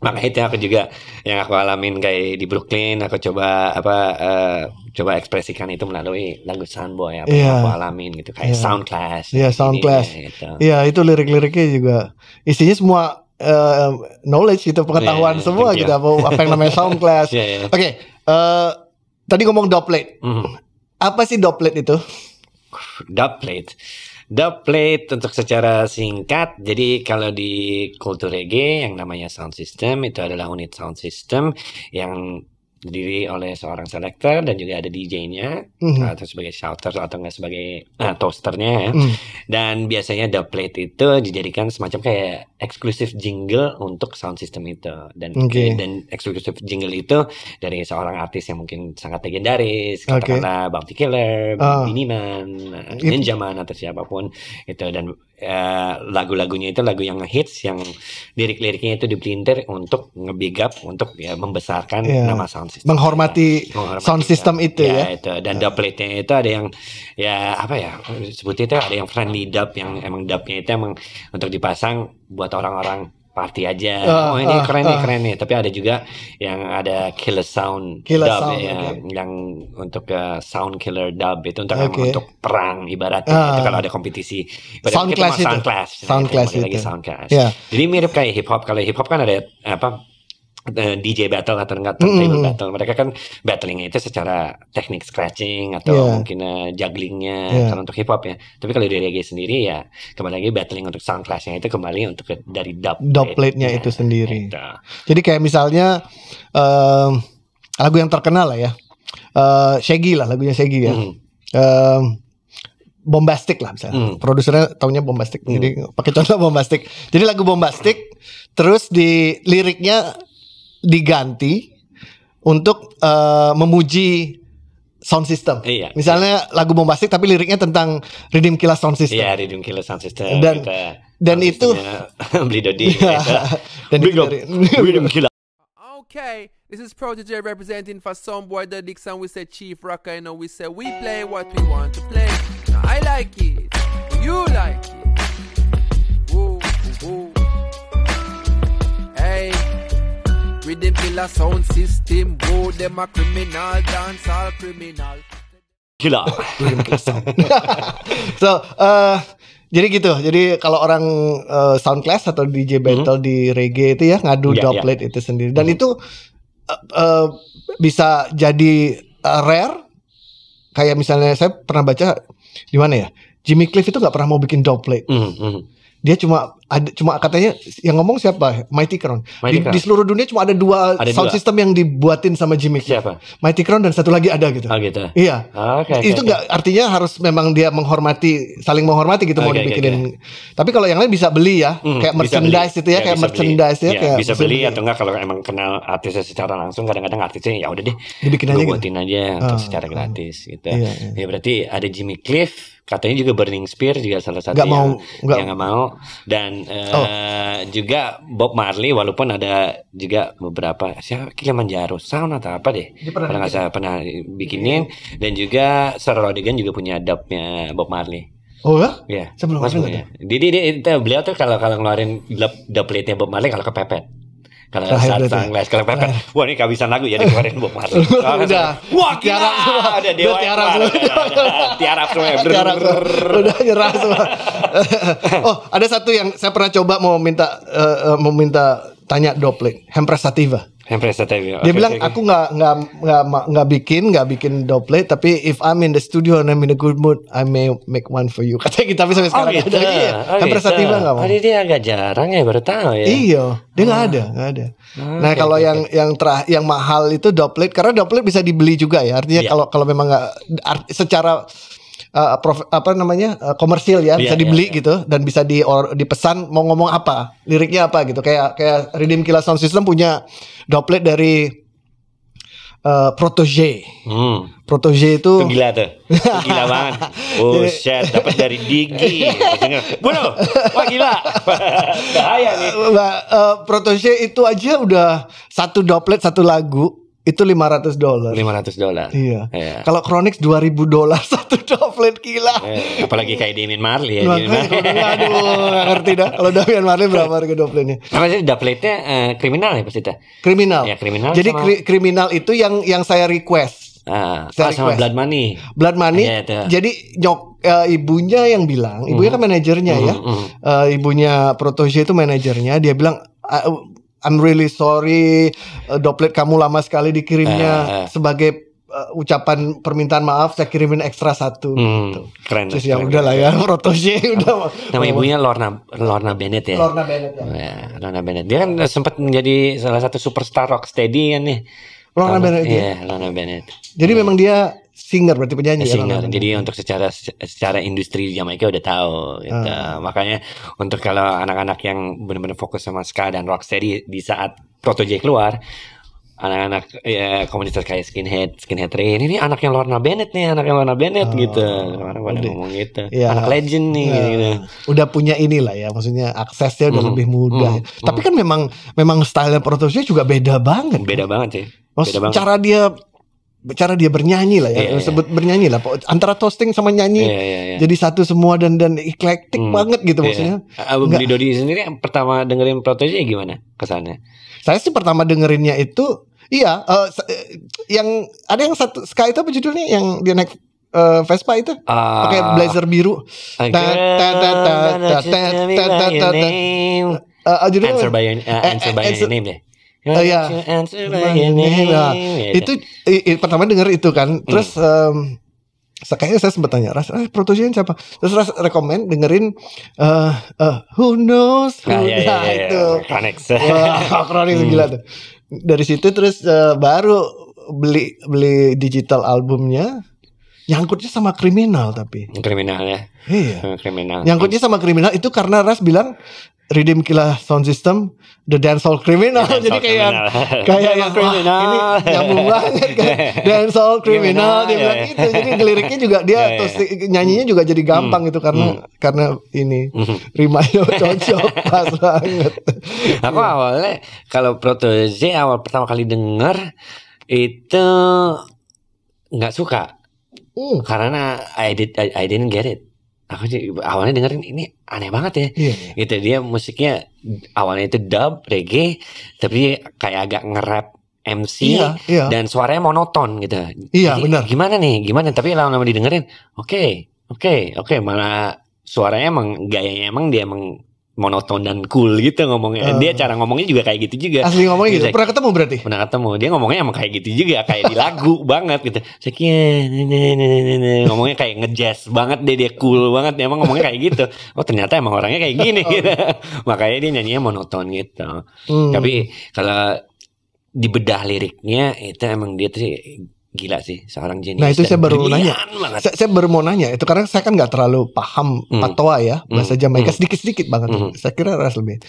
Makanya itu aku juga yang aku alamin kayak di Brooklyn, aku coba coba ekspresikan itu melalui lagu Soundboy yang aku alamin gitu, kayak Sound Clash. Iya, Sound Clash. Iya, itu lirik-liriknya juga isinya semua knowledge gitu, pengetahuan semua gitu, apa yang namanya Sound Clash. Oke, tadi ngomong dubplate. Apa sih dubplate itu? Dubplate untuk secara singkat, jadi kalau di kultur reggae yang namanya sound system itu adalah unit sound system yang terdiri oleh seorang selector dan juga ada DJ-nya atau sebagai shouter atau enggak sebagai toasternya ya. Dan biasanya dubplate itu dijadikan semacam kayak eksklusif jingle untuk sound system itu dan eksklusif jingle itu dari seorang artis yang mungkin sangat legendaris, katakanlah Bounty Killer, Beenie Man, Ninja Man atau siapapun itu. Dan lagu-lagunya itu lagu yang hits yang lirik-liriknya itu dipelintir untuk nge-big up, untuk membesarkan nama sound system, menghormati sound system itu ya. Itu. Dan dubplate-nya itu ada yang sebutnya itu ada yang friendly dub, yang emang dubnya itu emang untuk dipasang buat orang-orang party aja. Ini keren nih. Tapi ada juga yang ada killer sound dub yang untuk sound killer dub itu untuk perang ibaratnya. Itu kalau ada kompetisi. Sound Clash itu. Sound Clash itu. Jadi mirip kayak hip hop. Kalau hip hop kan ada DJ battle atau enggak turntable battle. Mereka kan battlingnya itu secara teknik scratching atau mungkin jugglingnya kalau untuk hip hop ya. Tapi kalau di reggae sendiri ya kembali lagi battling untuk sound clash-nya itu kembali untuk dari dubplate-nya itu sendiri. Jadi kayak misalnya lagu yang terkenal lah ya, Shaggy lah, lagunya Shaggy ya. Bombastic lah misalnya. Produsernya taunya Bombastic. Jadi pakai contoh Bombastic. Jadi lagu Bombastic terus di liriknya diganti untuk memuji sound system. Misalnya lagu Bombastic tapi liriknya tentang Rhythm Killer Sound System. Iya, Rhythm Killer Sound System. Dan itu beli Dodi. dan itu dari Rhythm Killer. Okay, This is Protege representing for Soundboy the Dixon. We say Chief Rocker, you know, we say we play what we want to play. Now I like it, you like it. Woo, woo. Hey, Rhythm Killer Sound System. Whoa, them a criminal, dance all criminal. Gila. So, jadi gitu. Jadi kalau orang sound class atau DJ battle di reggae itu ya ngadu dubplate itu sendiri. Dan itu bisa jadi rare. Kayak misalnya saya pernah baca di mana ya, Jimmy Cliff itu nggak pernah mau bikin dubplate. Dia cuma katanya yang ngomong siapa? Mighty Crown. Di seluruh dunia cuma ada dua sound system yang dibuatin sama Jimmy Cliff. Siapa? Mighty Crown dan satu lagi ada gitu. Oh gitu. Iya. Itu nggak artinya harus memang dia saling menghormati gitu mau dibikinin. Tapi kalau yang lain bisa beli ya, kayak merchandise itu ya, kayak merchandise ya, kayak bisa beli atau enggak kalau emang kenal artisnya secara langsung, kadang-kadang artisnya ya udah deh dibikin aja, buatin aja untuk secara gratis gitu. Ya berarti ada Jimmy Cliff. Katanya juga Burning Spear juga salah satu yang nggak mau, dan juga Bob Marley, walaupun ada juga beberapa siapa Kilimanjaro Sound atau apa deh kalau nggak salah pernah bikinin, dan juga Sir Rodigan juga punya dubnya Bob Marley. Oh ya? Iya. Sebelum Dia beliau tuh kalau ngeluarin dubplate-nya Bob Marley kalau kepepet. Kalau sunglass, kalau pepet, wah ini kehabisan lagu ya dikeluarin Bob Marley. Udah, wah gila, ada dewa tiarap semua, udah nyerah semua. Oh, ada satu yang saya pernah coba mau minta tanya dubplate, Hempress Sativa. Dia bilang aku nggak bikin dubplate, tapi if I'm in the studio and I'm in a good mood, I may make one for you. Katanya gitu, tapi sampai sekarang gitu. Hempress Sativa nggak mau. Dia agak jarang ya, baru tahu ya. Iya, dia nggak ada. Nah kalau yang mahal itu dubplate, karena dubplate bisa dibeli juga ya. Artinya kalau memang nggak secara komersil ya, bisa dibeli gitu, dan bisa dipesan mau ngomong apa, liriknya apa gitu, kayak Rhythm Killer Sound System punya dubplate dari Protege. Protege itu gila tuh. Gila banget. Oh shit, dapat dari Digi. Bunuh. Wah gila. Bahaya nih. Protege itu aja udah satu dubplate satu lagu itu $500. Iya. Kalau Chronix $2,000 satu dubplate, gila. Apalagi kayak Damian Marley ya. Aduh, nggak ngerti dah. Kalau Damian Marley berapa harga dubplate-nya? Apa sih dubplate-nya kriminal ya pasti dah? Kriminal. Ya, kriminal. Jadi kriminal itu yang saya request. Sama Blood Money. Jadi ibunya yang bilang, ibunya kan manajernya ya. Ibunya Protege itu manajernya, dia bilang I'm really sorry, dubplate kamu lama sekali dikirimnya, sebagai ucapan permintaan maaf saya kirimin ekstra satu. Gitu. Keren. Terus ya udah lah ya, Protege udah. Nama ibunya Lorna Bennett ya. Lorna Bennett ya. Lorna Bennett. Dia kan sempat menjadi salah satu superstar rocksteady kan nih. Lorna Bennett. Iya, Lorna Bennett. Jadi memang dia singer, berarti penyanyi ya. Singer. Jadi untuk secara industri Jamaika udah tahu gitu. Makanya untuk kalau anak-anak yang benar-benar fokus sama ska dan rocksteady di saat Protege keluar, anak-anak komunitas kayak Skinhead Train, ini anaknya Lorna Bennett gitu. Orang pada ngomong gitu. Ya. Anak legend nih gitu. Udah punya inilah ya, maksudnya aksesnya udah lebih mudah. Tapi kan memang style Protege juga beda banget. Beda banget sih. Cara dia bernyanyi lah ya, sebut bernyanyi lah, antara toasting sama nyanyi jadi satu semua dan eklektik banget gitu maksudnya. Beli Dodi sendiri pertama dengerin Protege gimana kesannya? Saya sih pertama dengerinnya itu yang ada yang satu Sky itu apa judulnya, yang dia naik Vespa itu pakai blazer biru. Answer by your name deh. Itu pertama denger itu kan. Terus kayaknya saya sempat tanya Ras, Protege siapa? Terus Ras rekomend dengerin Who Knows itu Chronix gila tuh. Dari situ terus baru beli digital albumnya. Nyangkutnya sama Kriminal, tapi Kriminal ya. Iya. Kriminal. Nyangkutnya sama Kriminal itu karena Ras bilang Redeem Killa Sound System, The Dancehall Criminal. Jadi kayak yang Criminal. Ini nyambung banget kan. Dancehall Criminal dia bilang gitu. Jadi liriknya juga dia terus nyanyinya juga jadi gampang gitu karena ini rimanya cocok pas banget. Aku awalnya kalau Protege awal pertama kali denger itu nggak suka karena I didn't get it. Aku awalnya dengerin ini aneh banget ya. Gitu dia musiknya awalnya itu dub reggae tapi kayak agak nge-rap MC dan suaranya monoton gitu. Iya, benar. Gimana tapi lama-lama didengerin oke, malah suaranya emang gayanya dia emang monoton dan cool gitu ngomongnya. Dia cara ngomongnya juga kayak gitu juga. Asli ngomongnya gitu. Pernah ketemu berarti? Pernah ketemu. Dia ngomongnya emang kayak gitu juga, kayak di lagu banget gitu. Ngomongnya kayak ngejazz banget dia cool banget. Emang ngomongnya kayak gitu. Oh ternyata emang orangnya kayak gini gitu. Makanya dia nyanyinya monoton gitu. Tapi kalau dibedah liriknya itu emang dia tuh gila sih, seorang jenius. Nah itu saya baru nanya. Saya baru mau nanya itu karena saya kan nggak terlalu paham patois ya bahasa Jamaika sedikit banget. Saya kira ras lebih.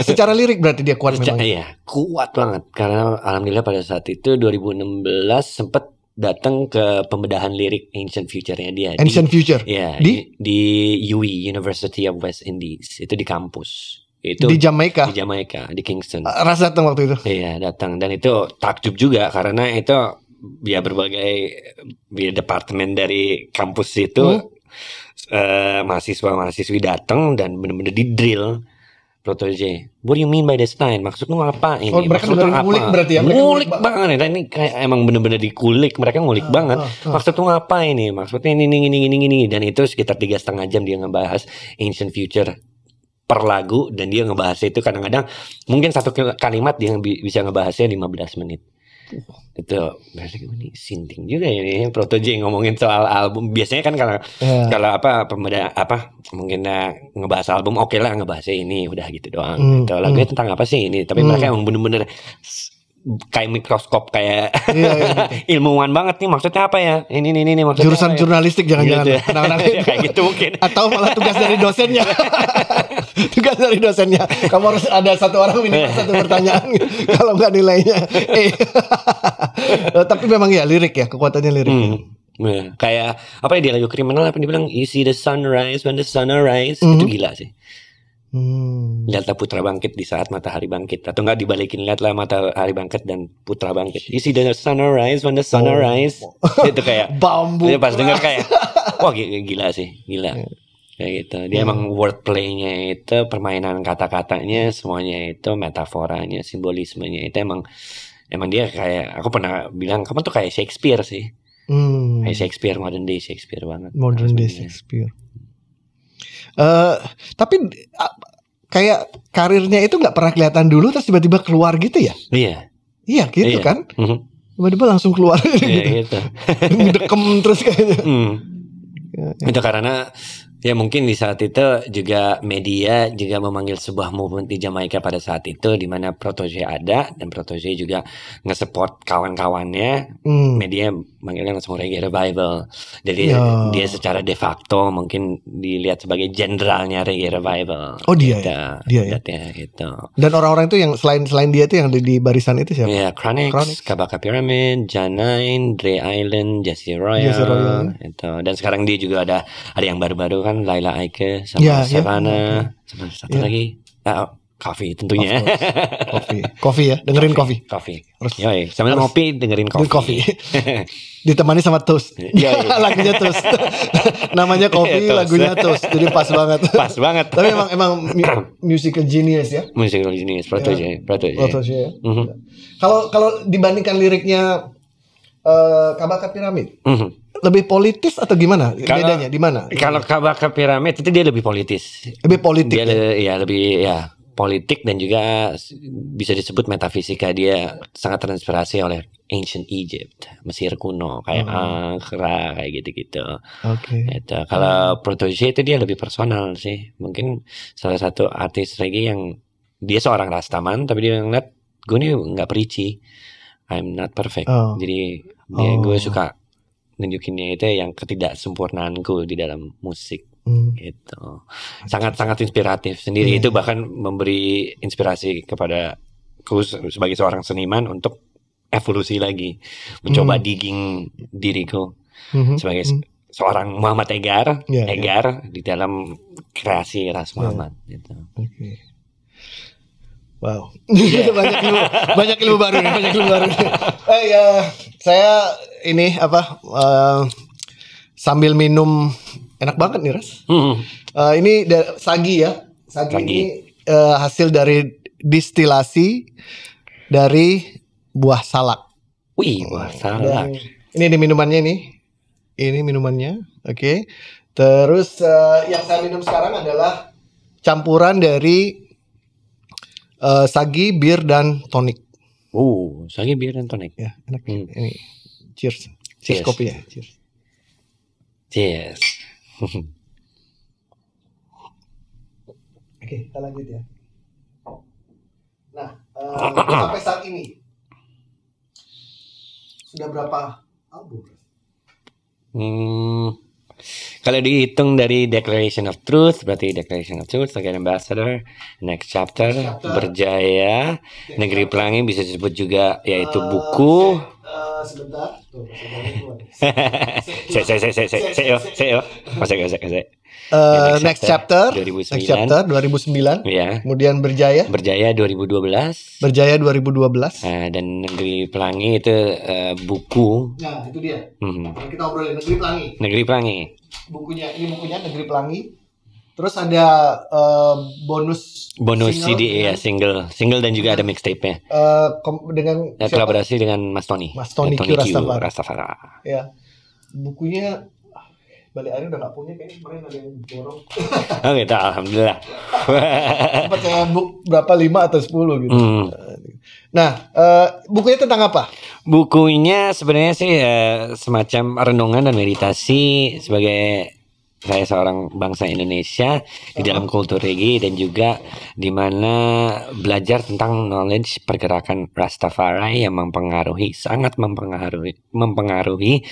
Secara lirik berarti dia kuat memang. Iya, kuat banget karena alhamdulillah pada saat itu 2016 sempat datang ke pembedahan lirik Ancient Future-nya dia. Ancient Future. Iya, di UI, University of West Indies. Itu di kampus. Itu di Jamaika. Di Kingston. Ras datang waktu itu. Iya, datang dan itu takjub juga karena itu ya berbagai departemen dari kampus itu mahasiswa-mahasiswi datang dan benar-benar di drill Protege. What do you mean by this time? Maksudmu apa ini? Mereka benar ngulik berarti ya? Ngulik banget. Ini kayak emang benar-benar dikulik. Mereka ngulik banget. Maksudmu apa ini? Maksudnya ini. Dan itu sekitar 3,5 jam dia ngebahas Ancient Future per lagu. Dan dia ngebahasnya itu kadang-kadang mungkin satu kalimat dia bisa ngebahasnya 15 menit. Itu berarti ini sinting juga ya nih Protege ngomongin soal album. Biasanya kan kalau mungkin ngebahas album oke lah ngebahasnya ini udah gitu doang. Gitu. Lagunya tentang apa sih ini? Tapi mereka emang bener-bener kayak mikroskop kayak ilmuwan banget nih maksudnya apa ya ini maksudnya jurusan jurnalistik jangan-jangan gitu. Kayak gitu mungkin atau malah tugas dari dosennya. Kamu harus ada satu orang minimal satu pertanyaan kalau nggak nilainya tapi memang ya lirik ya kekuatannya lirik. Kayak apa ya di lagu Kriminal apa dibilang you see the sunrise when the sun arise itu gila sih. Lihatlah putra bangkit di saat matahari bangkit atau enggak dibalikin lihatlah matahari bangkit dan putra bangkit. You see the sunrise when the sun arise. Itu kayak bambu. Pas dengar kayak wah gila sih, gila. Kayak gitu. Dia emang wordplay-nya itu permainan kata-katanya semuanya itu metaforanya, simbolismenya itu emang dia kayak aku pernah bilang kamu tuh kayak Shakespeare sih. Kayak Shakespeare modern day Shakespeare banget. Modern day Shakespeare. Tapi kayak karirnya itu nggak pernah kelihatan dulu terus tiba-tiba keluar gitu ya? Iya gitu kan? Tiba-tiba langsung keluar gitu. Ngedekem terus kayaknya. Itu karena ya mungkin di saat itu juga media juga memanggil sebuah movement di Jamaika pada saat itu di mana Protege ada dan Protege juga nge-support kawan-kawannya. Media manggilnya langsung Reggae Revival. Jadi dia secara de facto mungkin dilihat sebagai jenderalnya Reggae Revival. Oh dia gitu. Ya, gitu. Dan orang-orang itu yang selain dia itu yang di barisan itu siapa? Ya, Chronix, Kabaka Pyramid, Janine, Dre Island, Jesse Royal. Itu. Dan sekarang dia juga ada yang baru-baru kan Laila Aike sama Savannah sama satu lagi Coffee tentunya. Coffee ya, dengerin Coffee. Yoi, sambil ngopi dengerin Coffee. Ditemani sama Toast. Lagunya Toast. Namanya Coffee, lagunya Toast. Jadi pas banget. Tapi emang musical genius ya. Musical genius Protege. Ya. Kalau dibandingkan liriknya Kabaka Pyramid. Lebih politis atau gimana? Bedanya di mana? Kalau Kabaka Pyramid itu dia lebih politis. Lebih politik. Dia lebih politik dan juga bisa disebut metafisika. Dia sangat terinspirasi oleh Ancient Egypt, Mesir kuno, kayak Ankara kayak gitu-gitu. Itu. Kalau Protege itu dia lebih personal sih. Mungkin salah satu artis reggae yang dia seorang rastaman tapi dia ngeliat gue nih nggak preachy. I'm not perfect. Jadi gue suka nunjukinnya itu yang ketidaksempurnaanku di dalam musik Gitu. Sangat-sangat inspiratif sendiri. Itu bahkan memberi inspirasi kepadaku sebagai seorang seniman untuk evolusi lagi, mencoba digging diriku sebagai seorang Muhammad Egar di dalam kreasi Ras Muhammad. Gitu. Wow, banyak ilmu baru nih, saya ini sambil minum, enak banget nih Ras. Ini sagi ya, sagi. Ini hasil dari distilasi dari buah salak. Wih, buah salak. Ini minumannya nih. Ini minumannya. Oke. Terus yang saya minum sekarang adalah campuran dari sagi, bir dan tonik. Sagi, bir dan tonik. Ya, enak. Ini cheers. Cheers kopi ya. Cheers. Oke, kita lanjut ya. Nah, sampai saat ini sudah berapa album? Kalau dihitung dari Declaration of Truth, berarti Declaration of Truth, Sebagai Ambassador, Next Chapter, Berjaya, Negeri Pelangi bisa disebut juga yaitu buku. Sebentar. Next Chapter 2009. Ya. Kemudian Berjaya 2012. Dan Negeri Pelangi itu buku. Nah, itu dia. Kita obrolin Negeri Pelangi. Bukunya Negeri Pelangi. Terus ada bonus CD ya, single dan juga ada mixtape-nya. Dengan kolaborasi dengan Mas Tony Q Rastafari. Ya. Bukunya Balik Air udah gak punya, kayaknya kemarin ada yang borong. Oh gitu, alhamdulillah. Baca book berapa, 5 atau 10 gitu. Nah, bukunya tentang apa? Bukunya sebenarnya sih semacam renungan dan meditasi sebagai saya seorang bangsa Indonesia di dalam kultur reggae, dan juga di mana belajar tentang knowledge pergerakan Rastafari yang sangat mempengaruhi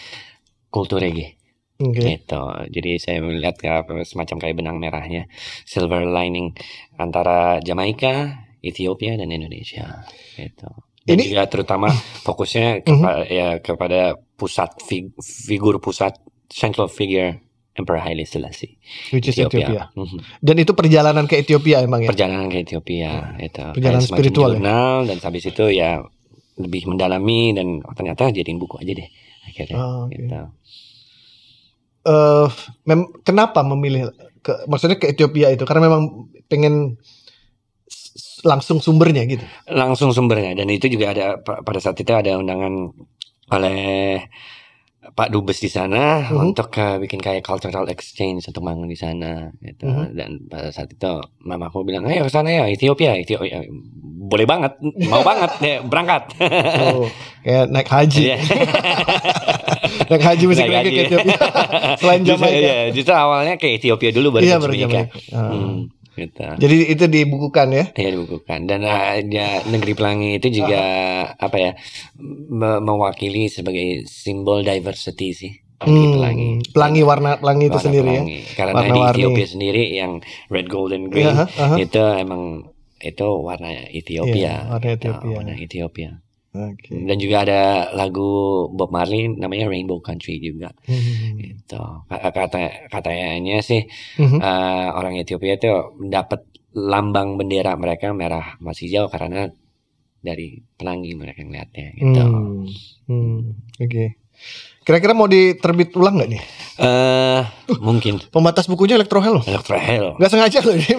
kultur reggae. Gitu. Jadi saya melihat semacam kayak benang merahnya, silver lining antara Jamaika, Ethiopia dan Indonesia. Gitu. Dan juga terutama fokusnya kepada figur pusat, central figure Emperor Haile Selassie, which is Ethiopia. Dan itu perjalanan ke Ethiopia emang ya? Perjalanan ke Ethiopia, itu perjalanan spiritual jurnal, dan habis itu ya lebih mendalami, dan ternyata jadiin buku aja deh akhirnya. Gitu. Kenapa memilih maksudnya ke Ethiopia itu? Karena memang pengen langsung sumbernya gitu. Langsung sumbernya, dan itu juga ada pada saat itu ada undangan oleh Pak Dubes di sana untuk bikin kayak cultural exchange untuk bangun di sana gitu. Dan pada saat itu mamaku bilang, ayo ke sana ya, Ethiopia. Boleh banget, mau banget ya, berangkat. Kayak naik haji. Naik haji musik reggae ke Ethiopia. Selain Jamaika. Justru awalnya ke Ethiopia dulu baru ke Jamaika. Gitu. Jadi itu dibukukan ya? Iya, dibukukan. Dan Negeri Pelangi itu juga mewakili sebagai simbol diversity sih. Pelangi, warna pelangi itu sendiri pelangi. Ya. Karena di Ethiopia sendiri yang red, gold, and green itu emang itu warna Ethiopia. Warna Ethiopia. Okay. Dan juga ada lagu Bob Marley namanya Rainbow Country juga. Gitu. Katanya sih orang Ethiopia itu dapat lambang bendera mereka merah masih jauh karena dari pelangi mereka ngeliatnya gitu. Oke. Kira-kira mau diterbit ulang nggak nih? Mungkin. Pembatas bukunya Electrohell loh. Electrohell. Nggak sengaja loh ini.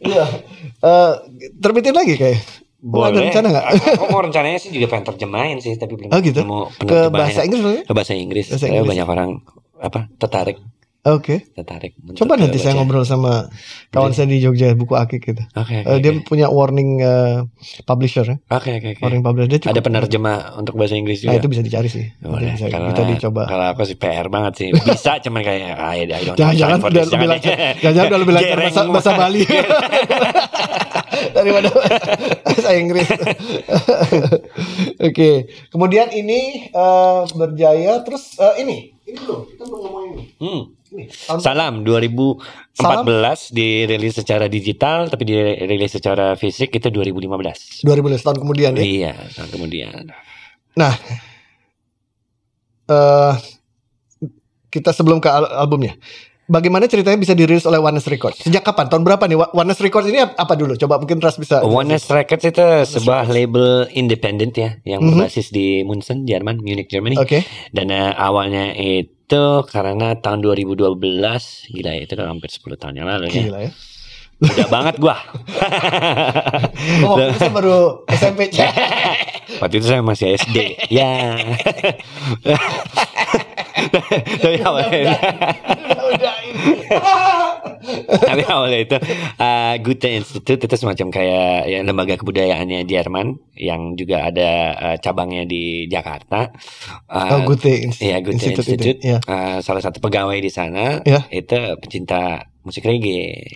Iya. Terbitin lagi kayak. Boleh. Ada rencana nggak? Aku mau rencananya sih juga pengen terjemahin sih, tapi belum. Gitu. Ke bahasa Inggris loh? Ke bahasa Inggris. Banyak orang tertarik. Oke. Tertarik. Coba nanti saya ngobrol sama kawan saya di Jogja, buku Akik gitu. Dia punya Warning publisher ya. Oke. Warning publisher dia cukup. Ada penerjemah untuk bahasa Inggris juga. Nah, itu bisa dicari sih. Boleh. Kita dicoba. Kalau aku sih PR banget sih. Bisa cuman kayak jangan udah lebih lancar bahasa Bali. Daripada bahasa Inggris. Oke. Kemudian ini Berjaya, terus ini Ini belum, kita belum ngomongin ini. Ini, Salam 2014 dirilis secara digital, tapi dirilis secara fisik itu 2015. 2015 tahun kemudian ya. Iya, tahun kemudian. Nah, kita sebelum ke albumnya. Bagaimana ceritanya bisa dirilis oleh Oneness Records? Sejak kapan? Tahun berapa nih? Oneness Records ini apa dulu? Coba mungkin Ras bisa. Oneness Records itu sebuah label independen ya, yang berbasis di München, Jerman, Munich, Germany. Oke. Dan awalnya itu karena tahun 2012, gila itu udah hampir 10 tahun yang lalu ya. Gila ya. Udah banget gua. Oh, saya baru SMP. Waktu itu saya masih SD. Ya. Tapi awalnya itu Goethe Institute itu semacam kayak ya, lembaga kebudayaannya Jerman yang juga ada cabangnya di Jakarta. Goethe Iya, Goethe Institute. Ya. Salah satu pegawai di sana itu pecinta musik reggae.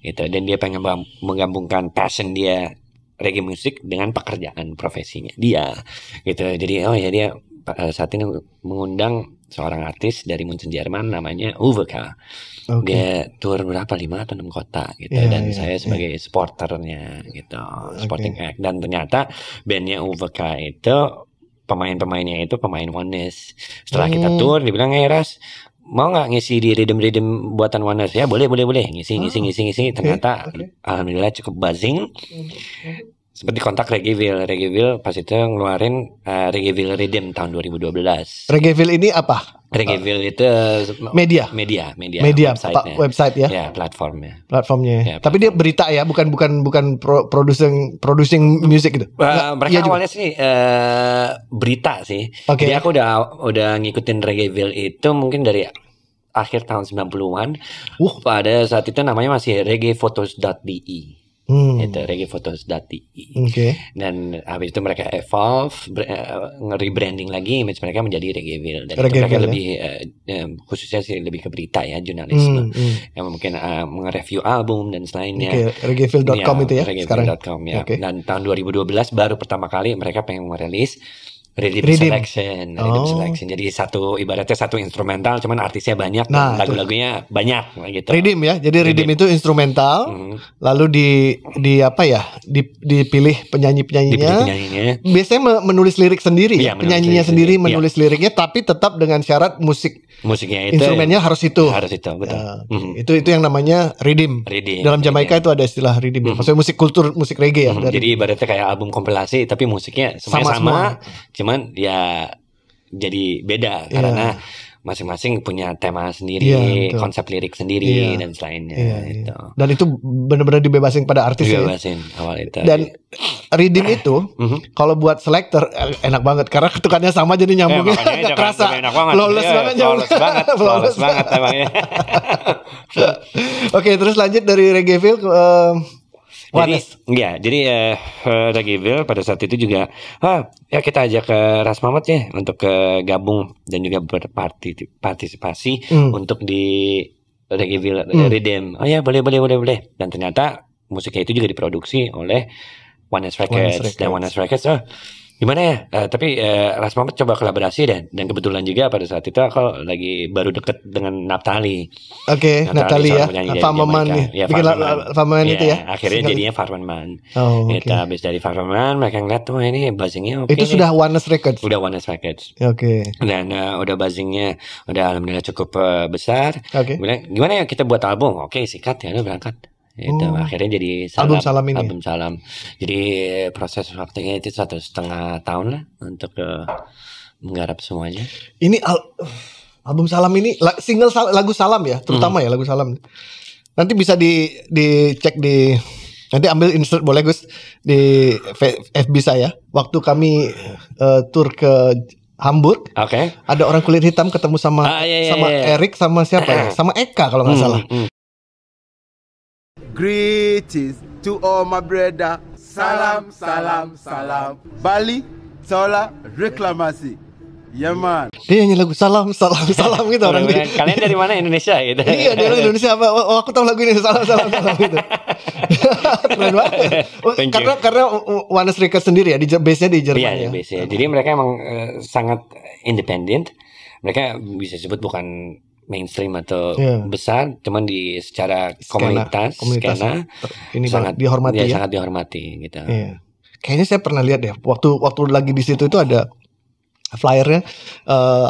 Gitu. Dan dia pengen menggabungkan passion dia reggae musik dengan pekerjaan profesinya dia. Gitu. Jadi dia saat ini mengundang seorang artis dari München, Jerman namanya Uwe K. Dia tour berapa 5 atau 6 kota gitu dan saya sebagai supporternya gitu, supporting act. Dan ternyata bandnya Uwe K itu pemain-pemainnya itu pemain Oneness. Setelah kita tour dibilang, Ras, mau nggak ngisi di rhythm buatan Oneness? Ya boleh ngisi. Ternyata alhamdulillah cukup buzzing. Seperti kontak Reggaeville pas itu ngeluarin Reggaeville Rhythm tahun 2012. Reggaeville ini apa? Reggaeville itu media website ya. Ya, platformnya. Ya, tapi dia berita ya, bukan producing music gitu. Mereka awalnya sih berita sih. Jadi aku udah ngikutin Reggaeville itu mungkin dari akhir tahun 90-an. Pada saat itu namanya masih reggaephotos.de. Itu reggaephotos.de. Dan habis itu mereka evolve, rebranding lagi image mereka menjadi Reggaeville. Dan mereka lebih khususnya sih lebih ke berita ya, jurnalisme. Yang mungkin nge-review album dan selainnya. Reggaeville.com itu ya sekarang. Reggaeville.com ya. Dan tahun 2012 baru pertama kali mereka pengen merilis Rhythm Selection. Jadi ibaratnya satu instrumental, cuman artisnya banyak, dan lagu-lagunya banyak gitu. Rhythm ya. Jadi Rhythm itu instrumental, lalu dipilih penyanyi-penyanyinya. Biasanya menulis lirik sendiri, penyanyinya sendiri menulis liriknya, tapi tetap dengan syarat musiknya itu instrumennya harus itu. Betul. Itu yang namanya Rhythm. Dalam Jamaika itu ada istilah Rhythm. Maksudnya musik reggae ya. Jadi ibaratnya kayak album kompilasi, tapi musiknya sama. Cuman ya jadi beda karena masing-masing punya tema sendiri, konsep lirik sendiri dan selainnya gitu. Dan itu benar-benar dibebasin pada artis awal itu. Dan Rhythm itu kalau buat selector enak banget karena ketukannya sama, jadi nyambungnya nggak kerasa. Flawless banget emangnya. Oke, terus lanjut dari Reggaeville ke Jadi Reggaeville pada saat itu juga ya kita ajak ke Ras Mamat ya untuk gabung dan juga berpartisipasi untuk di Reggaeville Rhythm. Oh ya boleh. Dan ternyata musiknya itu juga diproduksi oleh Oneness Records. Dan Oneness Records gimana ya? Tapi Ras Mamat coba kolaborasi dan kebetulan juga pada saat itu aku lagi baru deket dengan Naphtali. Naphtali ya. Farmerman itu ya. Akhirnya jadinya Farmerman. Kita habis dari Farmerman mereka ngeliat tuh ini buzzingnya Itu sudah Oneness Records. Udah Oneness Records. Dan udah buzzingnya udah alhamdulillah cukup besar. Bilang gimana ya kita buat album? Sikat ya, udah berangkat. Itu akhirnya jadi album Salam. Jadi proses waktunya itu 1,5 tahun lah untuk menggarap semuanya. Ini album Salam ini single lagu Salam ya, terutama ya lagu Salam. Nanti bisa dicek nanti ambil insert boleh Gus di FB saya. Waktu kami tur ke Hamburg, ada orang kulit hitam ketemu sama Erik sama siapa ya? Sama Eka kalau nggak salah. Greetings to all my brother. Salam. Bali, Sola, reklamasi. Ya man. Dia nyanyi lagu salam gitu orang dia. Kalian dari mana? Indonesia gitu. Iya, dia orang Indonesia. Aku tahu lagu ini salam gitu. Keren banget. Karena Oneness Records sendiri ya, base-nya di Jerman ya. Base-nya. Jadi mereka emang sangat independen. mereka bisa disebut bukan mainstream atau Iya. besar, cuman di secara komunitas skena ini sangat dihormati ya. sangat dihormati gitu. Iya. Kayaknya saya pernah lihat deh waktu lagi di situ itu ada flyernya,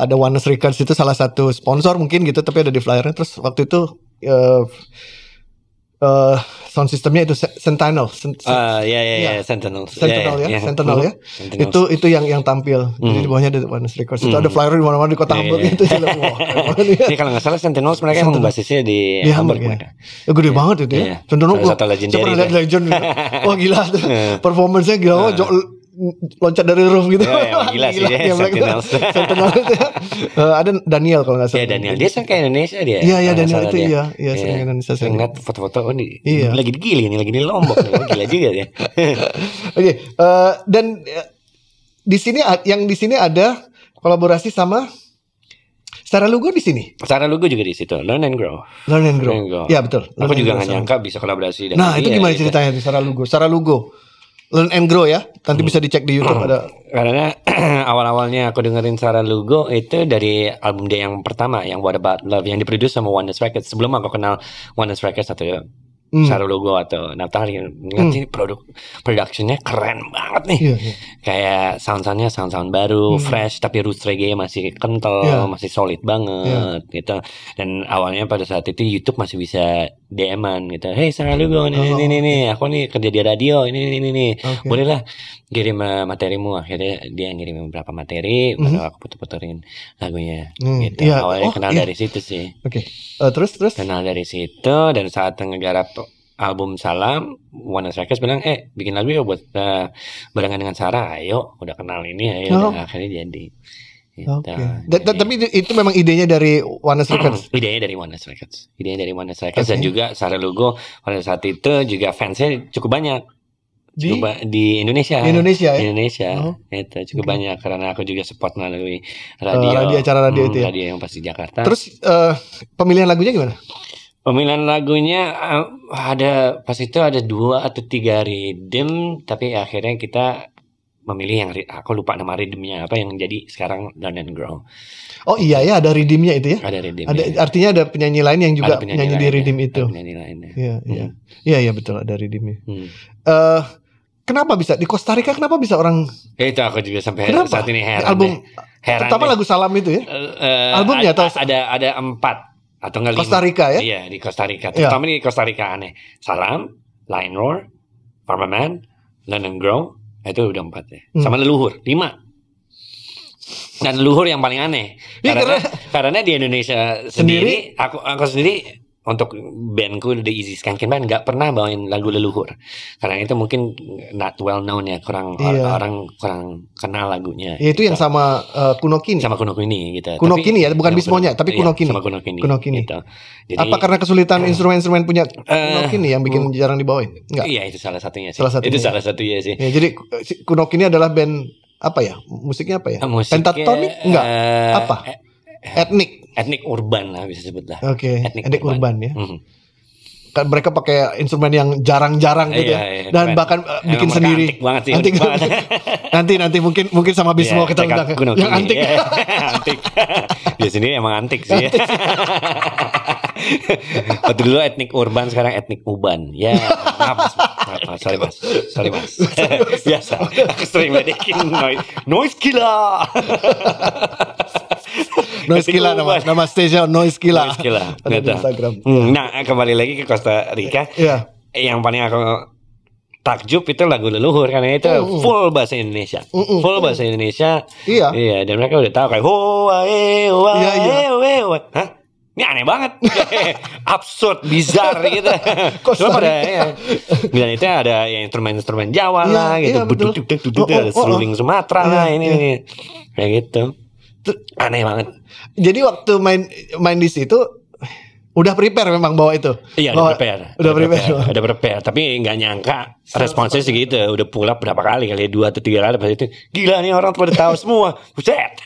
ada Oneness Records itu salah satu sponsor mungkin gitu, tapi ada di flyernya. Terus waktu itu sound systemnya itu Sentinel. Ya, Sentinel. Sentinel ya. Sentinels. Itu yang tampil. Jadi di bawahnya ada Oneness Records. Itu ada flyer di mana-mana di kota Hamburg gitu. Ini kalau nggak salah Sentinels mereka emang basisnya di Hamburg mereka. Gede banget itu ya. Sentinel satu legendary. Saya pernah lihat legend. Wah gila tuh. Performance-nya gila. Loncat dari roof gitu. Gila sih dia Sentinels. Sentinel itu ya. Ada Daniel kalau nggak salah. Ya Daniel, dia sering ke Indonesia dia. Iya Daniel itu iya sering Indonesia. Sering lihat foto-foto lagi di Gili nih, lagi di Lombok nih. Gila juga dia. Oke, dan di sini ada kolaborasi sama Sarah Lugo di sini. Sarah Lugo juga di situ. Learn and Grow. Iya betul. Aku juga nggak nyangka bisa kolaborasi dengan. Nah itu gimana ceritanya di Sarah Lugo? Learn and Grow ya. Nanti bisa dicek di YouTube ada. Karena awal-awalnya aku dengerin Sarah Lugo itu dari album dia yang pertama, yang What About Love, yang diproduce sama Oneness Records. Sebelum aku kenal Oneness Records atau Sarah Lugo atau Naftali, ngeliat ini productionnya keren banget nih. Kayak sound-soundnya sound baru, fresh, tapi roots reggae masih kental, masih solid banget gitu. Dan awalnya pada saat itu YouTube masih bisa DM-an gitu. Hey Sarah Lugo, ini, aku nih kerja di radio, ini. Boleh lah kirim materimu. Akhirnya dia ngirim beberapa materi, baru aku puter-puterin lagunya. Gitu. Awalnya kenal dari situ sih. Oke. Terus kenal dari situ, dan saat ngegarap album Salam, Oneness Records bilang bikin lagu ya buat barengan dengan Sarah. Ayo, udah kenal ini, ayo. Akhirnya jadi. Gitu. Tapi itu memang idenya dari Oneness Records. Idenya dari Oneness Records. Dan juga Sarah Lugo pada saat itu juga fansnya cukup banyak. Di Indonesia. Itu cukup banyak karena aku juga support melalui radio. Acara radio itu ya. Radio yang pasti Jakarta. Terus pemilihan lagunya gimana? Pemilihan lagunya ada pas itu ada 2 atau 3 rhythm, tapi akhirnya kita memilih yang aku lupa nama rhythmnya apa yang jadi sekarang Learn and Grow. Oh iya ya, ada rhythmnya itu ya. Ada rhythmnya. Artinya ada penyanyi lain yang juga nyanyi di rhythm itu. Ada penyanyi lainnya. Iya betul ada rhythmnya. Kenapa bisa di Costa Rica? Kenapa bisa orang? Itu aku juga sampai saat ini heran. Album pertama lagu Salam itu ya. Albumnya atau ada 4 atau enggak 5. Costa Rica ya? Iya di Costa Rica. Terutama di Costa Rica aneh. Salam, Lion Roar, Farmer Man, Learn and Grow. Itu udah 4 ya. Sama Leluhur 5. Dan Leluhur yang paling aneh. Karena di Indonesia sendiri aku sendiri untuk bandku The Easy Skanking Band nggak pernah bawain lagu Leluhur. Karena itu mungkin not well known ya, orang kurang kenal lagunya. Ya, itu gitu. Yang sama Kuno Kini. Sama Kuno Kini gitu. Kuno Kini ya, bukan Bismonya, tapi Kuno Kini. Sama Kuno Kini. Gitu. Jadi, apa karena kesulitan instrumen-instrumen punya Kuno Kini yang bikin jarang dibawain? Enggak. Iya, itu salah satunya sih. Salah satunya sih. Ya, jadi Kuno Kini adalah band apa ya? Musiknya apa ya? Pentatonik? Enggak. Apa? Etnik urban lah bisa sebut lah. Oke. Etnik urban ya. Kan mereka pakai instrumen yang jarang-jarang gitu ya. Dan bahkan bikin sendiri. Antik banget sih. Nanti mungkin sama Bismo kita undang. Yang antik. Antik. Dia sendiri emang antik sih. Waktu dulu etnik urban, sekarang etnik uban. Ya, maaf. Sorry mas. Biasa. Aku sering ledekin noise killer. Noise Killa nama stage Noise Killa. Ada di Instagram. Nah, kembali lagi ke Costa Rica. Yang paling aku takjub itu lagu Leluhur karena itu full bahasa Indonesia. Iya, dan mereka udah tahu kayak hah? Ini aneh banget. Absurd, bizar gitu. Cuma pada dan itu ada instrumen-instrumen Jawa lah gitu. Ada seruling Sumatera lah ini. Kayak gitu. Aneh banget. Jadi waktu main di situ udah prepare memang bawa itu. Iya, udah prepare. Tapi nggak nyangka responsnya segitu. Udah pulang berapa kali 2 atau 3 kali pas itu. Gila nih orang pada tahu semua. Buset.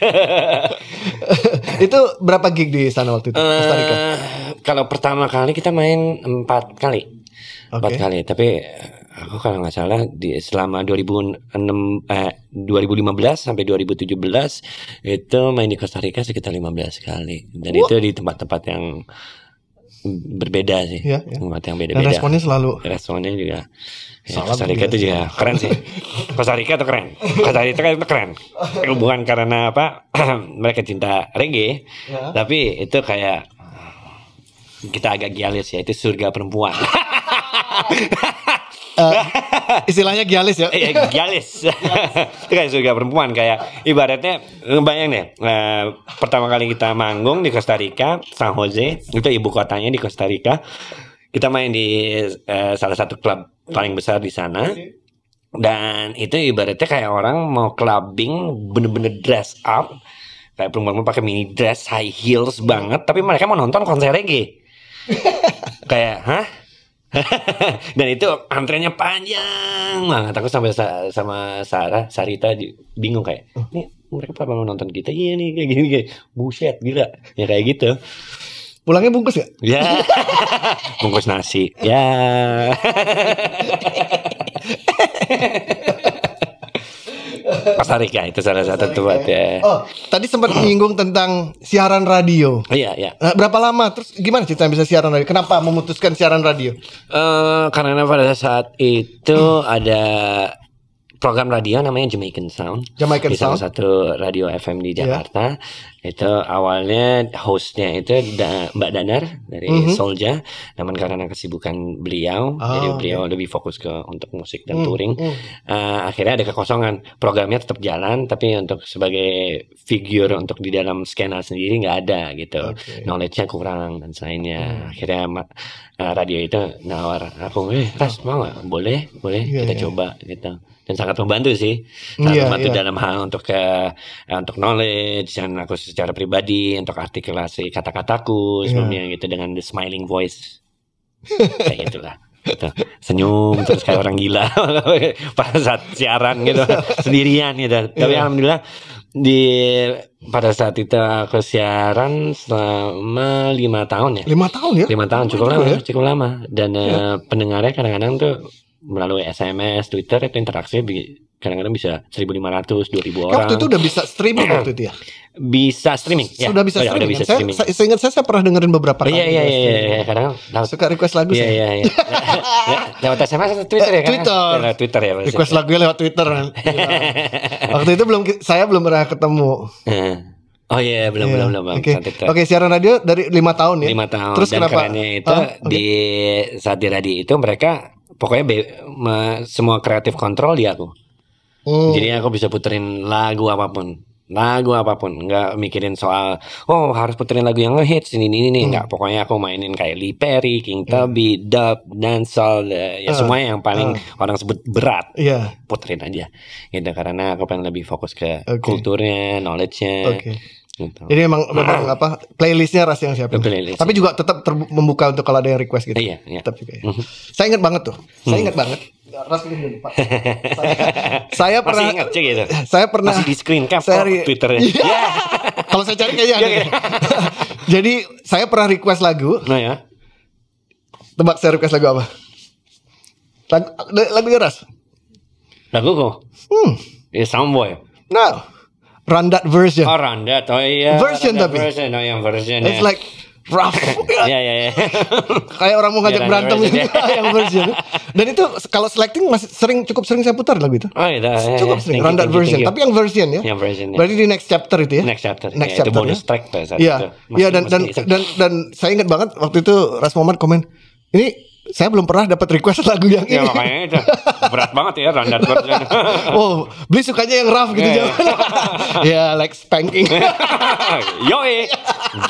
Itu berapa gig di sana waktu itu? Costa Rica. Kalau pertama kali kita main 4 kali. 4 kali. Tapi aku kalau nggak salah selama 2015 sampai 2017 itu main di Costa Rica sekitar 15 kali. Dan itu di tempat-tempat yang berbeda sih. Tempat yang beda-beda. Dan responnya juga Costa Rica itu juga keren sih. Costa Rica itu keren. Bukan karena mereka cinta reggae, tapi itu kayak kita agak gialis ya, itu surga perempuan. Istilahnya gialis ya. Iya, gialis. Itu kayak surga perempuan, kayak ibaratnya bayang deh, pertama kali kita manggung di Costa Rica, San Jose, itu ibu kotanya di Costa Rica. Kita main di salah satu klub paling besar di sana. Dan itu ibaratnya kayak orang mau clubbing, bener-bener dress up, kayak perempuan pakai mini dress, high heels banget, tapi mereka mau nonton konser reggae. Kayak, hah? Dan itu antrenya panjang banget. Aku sampai sama Sarita bingung kayak, nih mereka pada mau nonton kita, iya nih kayak gini, kayak buset gila, ya kayak gitu. Pulangnya bungkus gak? Ya, bungkus nasi. Ya. Costa Rica itu salah satu tempat ya. Oh, tadi sempat menyinggung tentang siaran radio. Iya. Nah, berapa lama? Terus gimana ceritanya bisa siaran radio? Kenapa memutuskan siaran radio? Karena pada saat itu ada program radio namanya Jamaican Sound. Di salah satu radio FM di Jakarta. Itu awalnya hostnya itu Mbak Danar dari Soulja. Namun karena kesibukan beliau, jadi beliau lebih fokus untuk musik dan touring. Akhirnya ada kekosongan. Programnya tetap jalan, tapi untuk sebagai figur untuk di dalam skena sendiri nggak ada gitu. Knowledge-nya kurang dan lainnya. Akhirnya radio itu nawar aku, Ras mau nggak? Boleh kita coba gitu. Dan sangat membantu sih, membantu dalam hal untuk knowledge dan aku secara pribadi untuk artikulasi kata-kataku sebelumnya gitu dengan the smiling voice kayak gitulah. Gitu. Senyum terus kayak orang gila pada saat siaran gitu sendirian gitu. Tapi alhamdulillah pada saat itu aku siaran selama 5 tahun ya. 5 tahun ya? 5 tahun cukup lama. Dan pendengarnya kadang-kadang tuh melalui SMS, Twitter itu interaksinya kadang-kadang bisa 1.500, 2.000 orang. Waktu itu udah bisa streaming waktu itu ya? Bisa streaming. Sudah bisa streaming. Udah bisa streaming. Saya ingat saya pernah dengerin beberapa kali. Iya. Kadang suka request lagu saya. Iya. Lewat SMS atau Twitter ya? Twitter ya. Request lagunya lewat Twitter. Waktu itu saya belum pernah ketemu. Oh iya, belum. Oke, siaran radio dari 5 tahun ya. 5 tahun. Terus dan kenapa? Kerennya itu di saat di radio itu mereka pokoknya semua kreatif kontrol di aku. Jadi aku bisa puterin lagu apapun, nggak mikirin soal harus puterin lagu yang ngehits ini nggak. Pokoknya aku mainin kayak Lee Perry, King Tubby, dub, dancehall, semuanya yang paling orang sebut berat, puterin aja. Gitu karena aku pengen lebih fokus ke kulturnya, knowledge-nya. Gitu. Jadi memang playlistnya Ras yang siapin. Tapi juga tetap membuka untuk kalau ada yang request gitu. Iya. Tetap juga. Saya ingat banget tuh. Ras ini Pak. Saya pernah masih ingat sih gitu. Saya pernah masih di screen cap Twitternya. Kalau saya cari kayaknya ada. Jadi saya pernah request lagu. Nah ya. Tebak saya request lagu apa? Lagunya Ras. Laguku. Soundboy. Nah, Run That version. Oh, Run That. Oh iya. Version tapi. Yang version. It's like rough. Iya. Kayak orang mau ngajak berantem gitu. Yang version. Dan itu kalau selecting cukup sering saya putar lagu itu. Oh iya. Cukup sering. Run That version. Tapi yang version ya. Yang version. Berarti di next chapter itu ya. Next chapter. Itu bonus track pada saat itu. Iya dan saya ingat banget waktu itu Ras Muhammad komen, ini saya belum pernah dapat request lagu yang ini. Ya makanya itu berat banget ya Run That version. beli sukanya yang rough gitu ya, like spanking. Yoi,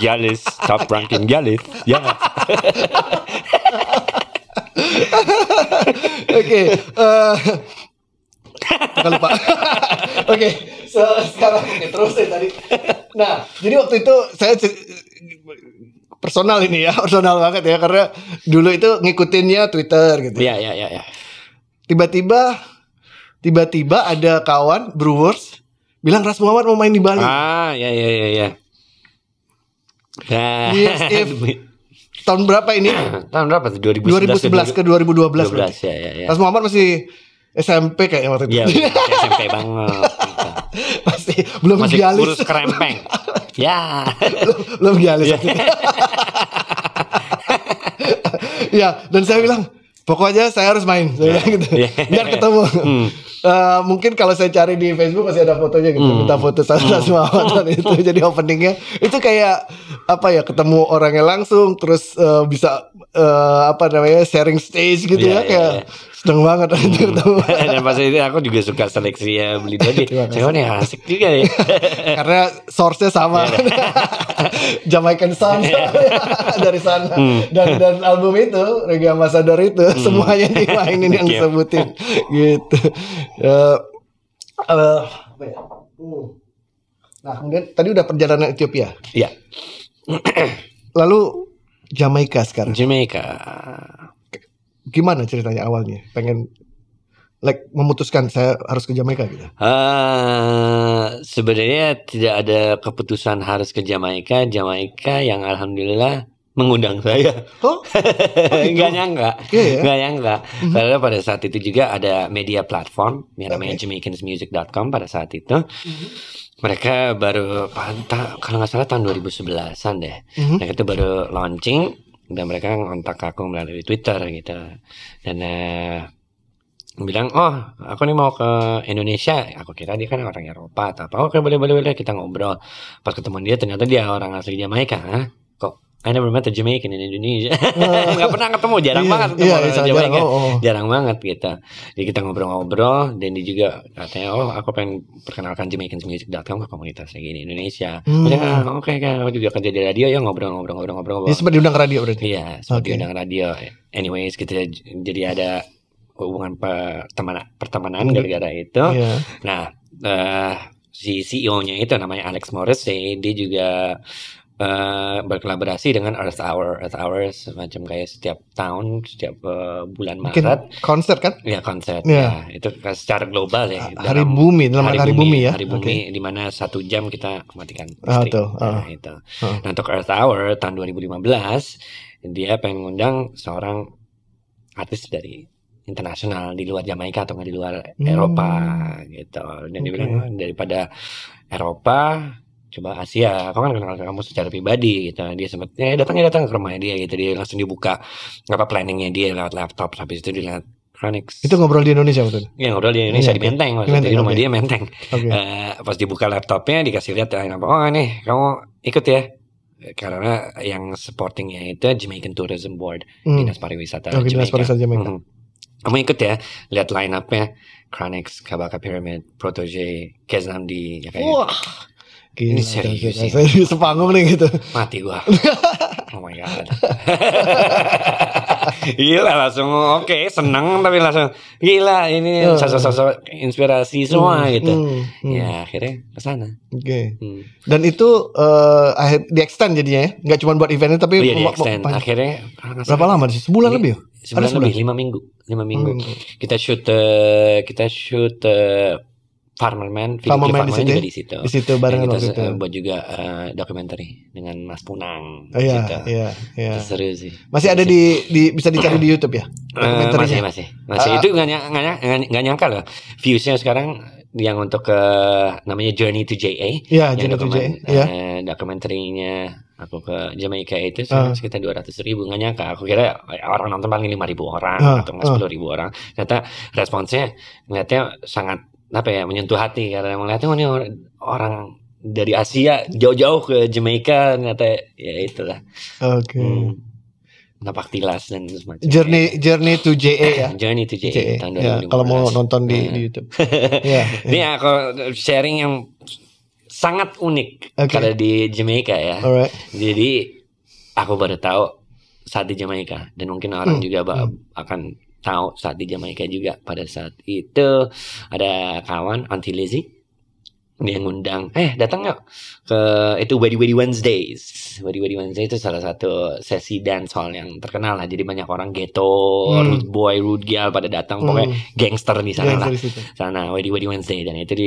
Gialis, top ranking Gialis. Ya. Oke. Lupa. Oke, sekarang terus tadi. Nah, jadi waktu itu saya personal banget ya, karena dulu itu ngikutinnya Twitter gitu. Iya. Tiba-tiba ada kawan Brewers bilang Ras Muhammad mau main di Bali. Iya. tahun berapa ini? Tahun berapa tuh? 2011 ke 2012. 12 ya. Mas Muhammad masih SMP kayaknya waktu itu. Iya, SMP banget. Gitu. Masih gialis. Kurus kerempeng. Ya. belum gialis. Ya, dan saya bilang pokoknya saya harus main, saya bilang gitu. Biar ketemu. Mungkin kalau saya cari di Facebook masih ada fotonya gitu, minta foto sama Muhammad itu. Jadi openingnya itu kayak apa ya, ketemu orangnya langsung, terus bisa sharing stage gitu ya, kayak seneng banget ketemu. Dan pas itu aku juga suka seleksi ya beli Dodi. Saya nih asik juga ya. Karena source-nya sama. Jamaican Sun dari sana. Dan album itu Reggae Ambassador itu semuanya dimainin yang disebutin gitu. Nah, kemudian tadi udah perjalanan Ethiopia. Iya. Lalu Jamaika sekarang. Jamaika. Gimana ceritanya awalnya? Pengen memutuskan saya harus ke Jamaika gitu. Sebenarnya tidak ada keputusan harus ke Jamaika. Jamaika yang alhamdulillah mengundang saya. Nggak nyangka. Karena pada saat itu juga ada media platform yang namanya JamaicansMusic.com pada saat itu. Mereka baru kalau nggak salah tahun 2011an deh. Mereka itu baru launching dan mereka ngontak aku melalui Twitter gitu. Dan bilang, aku nih mau ke Indonesia. Aku kira dia kan orang Eropa atau apa. Oke, boleh kita ngobrol. Pas ketemu dia ternyata dia orang asli Jamaika. I never met a Jamaican in Indonesia. Gak pernah ketemu, jarang banget ketemu orang Jamaica. Jarang banget gitu. Jadi kita ngobrol-ngobrol. Dan dia juga katanya, aku pengen perkenalkan JamaicansMusic.com ke komunitas lagi di Indonesia. Oke, aku juga kerja di radio ya, ngobrol-ngobrol. Ini sempat diundang radio berarti? Iya, sempat diundang radio. Anyways, kita jadi ada hubungan pertemanan gara-gara itu. Nah, si CEO-nya itu namanya Alex Morrissey. Dia juga berkolaborasi dengan Earth Hour semacam kayak setiap tahun, setiap bulan Maret. Mungkin konser kan? Ya konser. Ya, itu secara global ya. Hari Bumi ya. Hari Bumi di mana 1 jam kita matikan listrik. Itu. Nah, untuk Earth Hour tahun 2015 dia pengen ngundang seorang artis dari internasional di luar Jamaika atau nggak di luar Eropa gitu. Dan dia bilang daripada Eropa, coba Asia. Aku kan kenal kamu secara pribadi gitu. Dia sempat datang ke rumahnya dia gitu. Dia langsung dibuka planningnya dia lewat laptop. Habis itu dilihat Chronix. Itu ngobrol di Indonesia betul? Iya, ngobrol di Indonesia di Menteng. Di rumah dia Menteng. Pas dibuka laptopnya dikasih lihat nih kamu ikut ya. Karena yang supportingnya itu Jamaican Tourism Board, Dinas Pariwisata Jamaica. Kamu ikut ya, lihat line up-nya Chronix, Kabaka Pyramid, Protege, Kezamdi, ya kayak. Wah. Gila, ini serius sih. Sepanggung nih gitu. Mati gua. Oh my god. Gila langsung seneng tapi langsung gila ini sosok-sosok inspirasi semua gitu. Ya akhirnya kesana. Dan itu di extend jadinya ya, nggak cuma buat eventnya tapi di extend. Akhirnya berapa lama sih? Sebulan lebih? Sebulan lebih, 5 minggu. Kita shoot Farmerman juga di situ. Di situ bareng kita buat juga dokumenter dengan Mas Punang. Iya. Seru sih. Masih ada bisa dicari di YouTube ya? Masih. Itu nggak nyangka loh. Viewsnya sekarang yang untuk namanya Journey to JA. Iya, Journey to JA. Dokumenterinya aku ke Jamaika itu sekitar 200,000. Nggak nyangka. Aku kira orang nonton paling 5,000 orang atau 10,000 orang. Ternyata responsnya ngeliatnya sangat menyentuh hati karena melihatnya ini orang dari Asia jauh-jauh ke Jamaika, ternyata ya itulah. Napak tilas dan semacam. Journey to JA ya. Journey to JA tahun 2015. Kalau mau nonton di YouTube. Ini aku sharing yang sangat unik kalau di Jamaika ya. Jadi aku baru tahu saat di Jamaika dan mungkin orang juga akan tahu saat di Jamaika juga. Pada saat itu ada kawan Auntie Lizzie, dia ngundang datang yuk ke itu Weddy Wednesdays. Weddy Wednesday itu salah satu sesi dance hall yang terkenal lah. Jadi banyak orang ghetto, rude boy, rude girl pada datang, pokoknya gangster di sana lah. Sana Weddy Wednesday, dan itu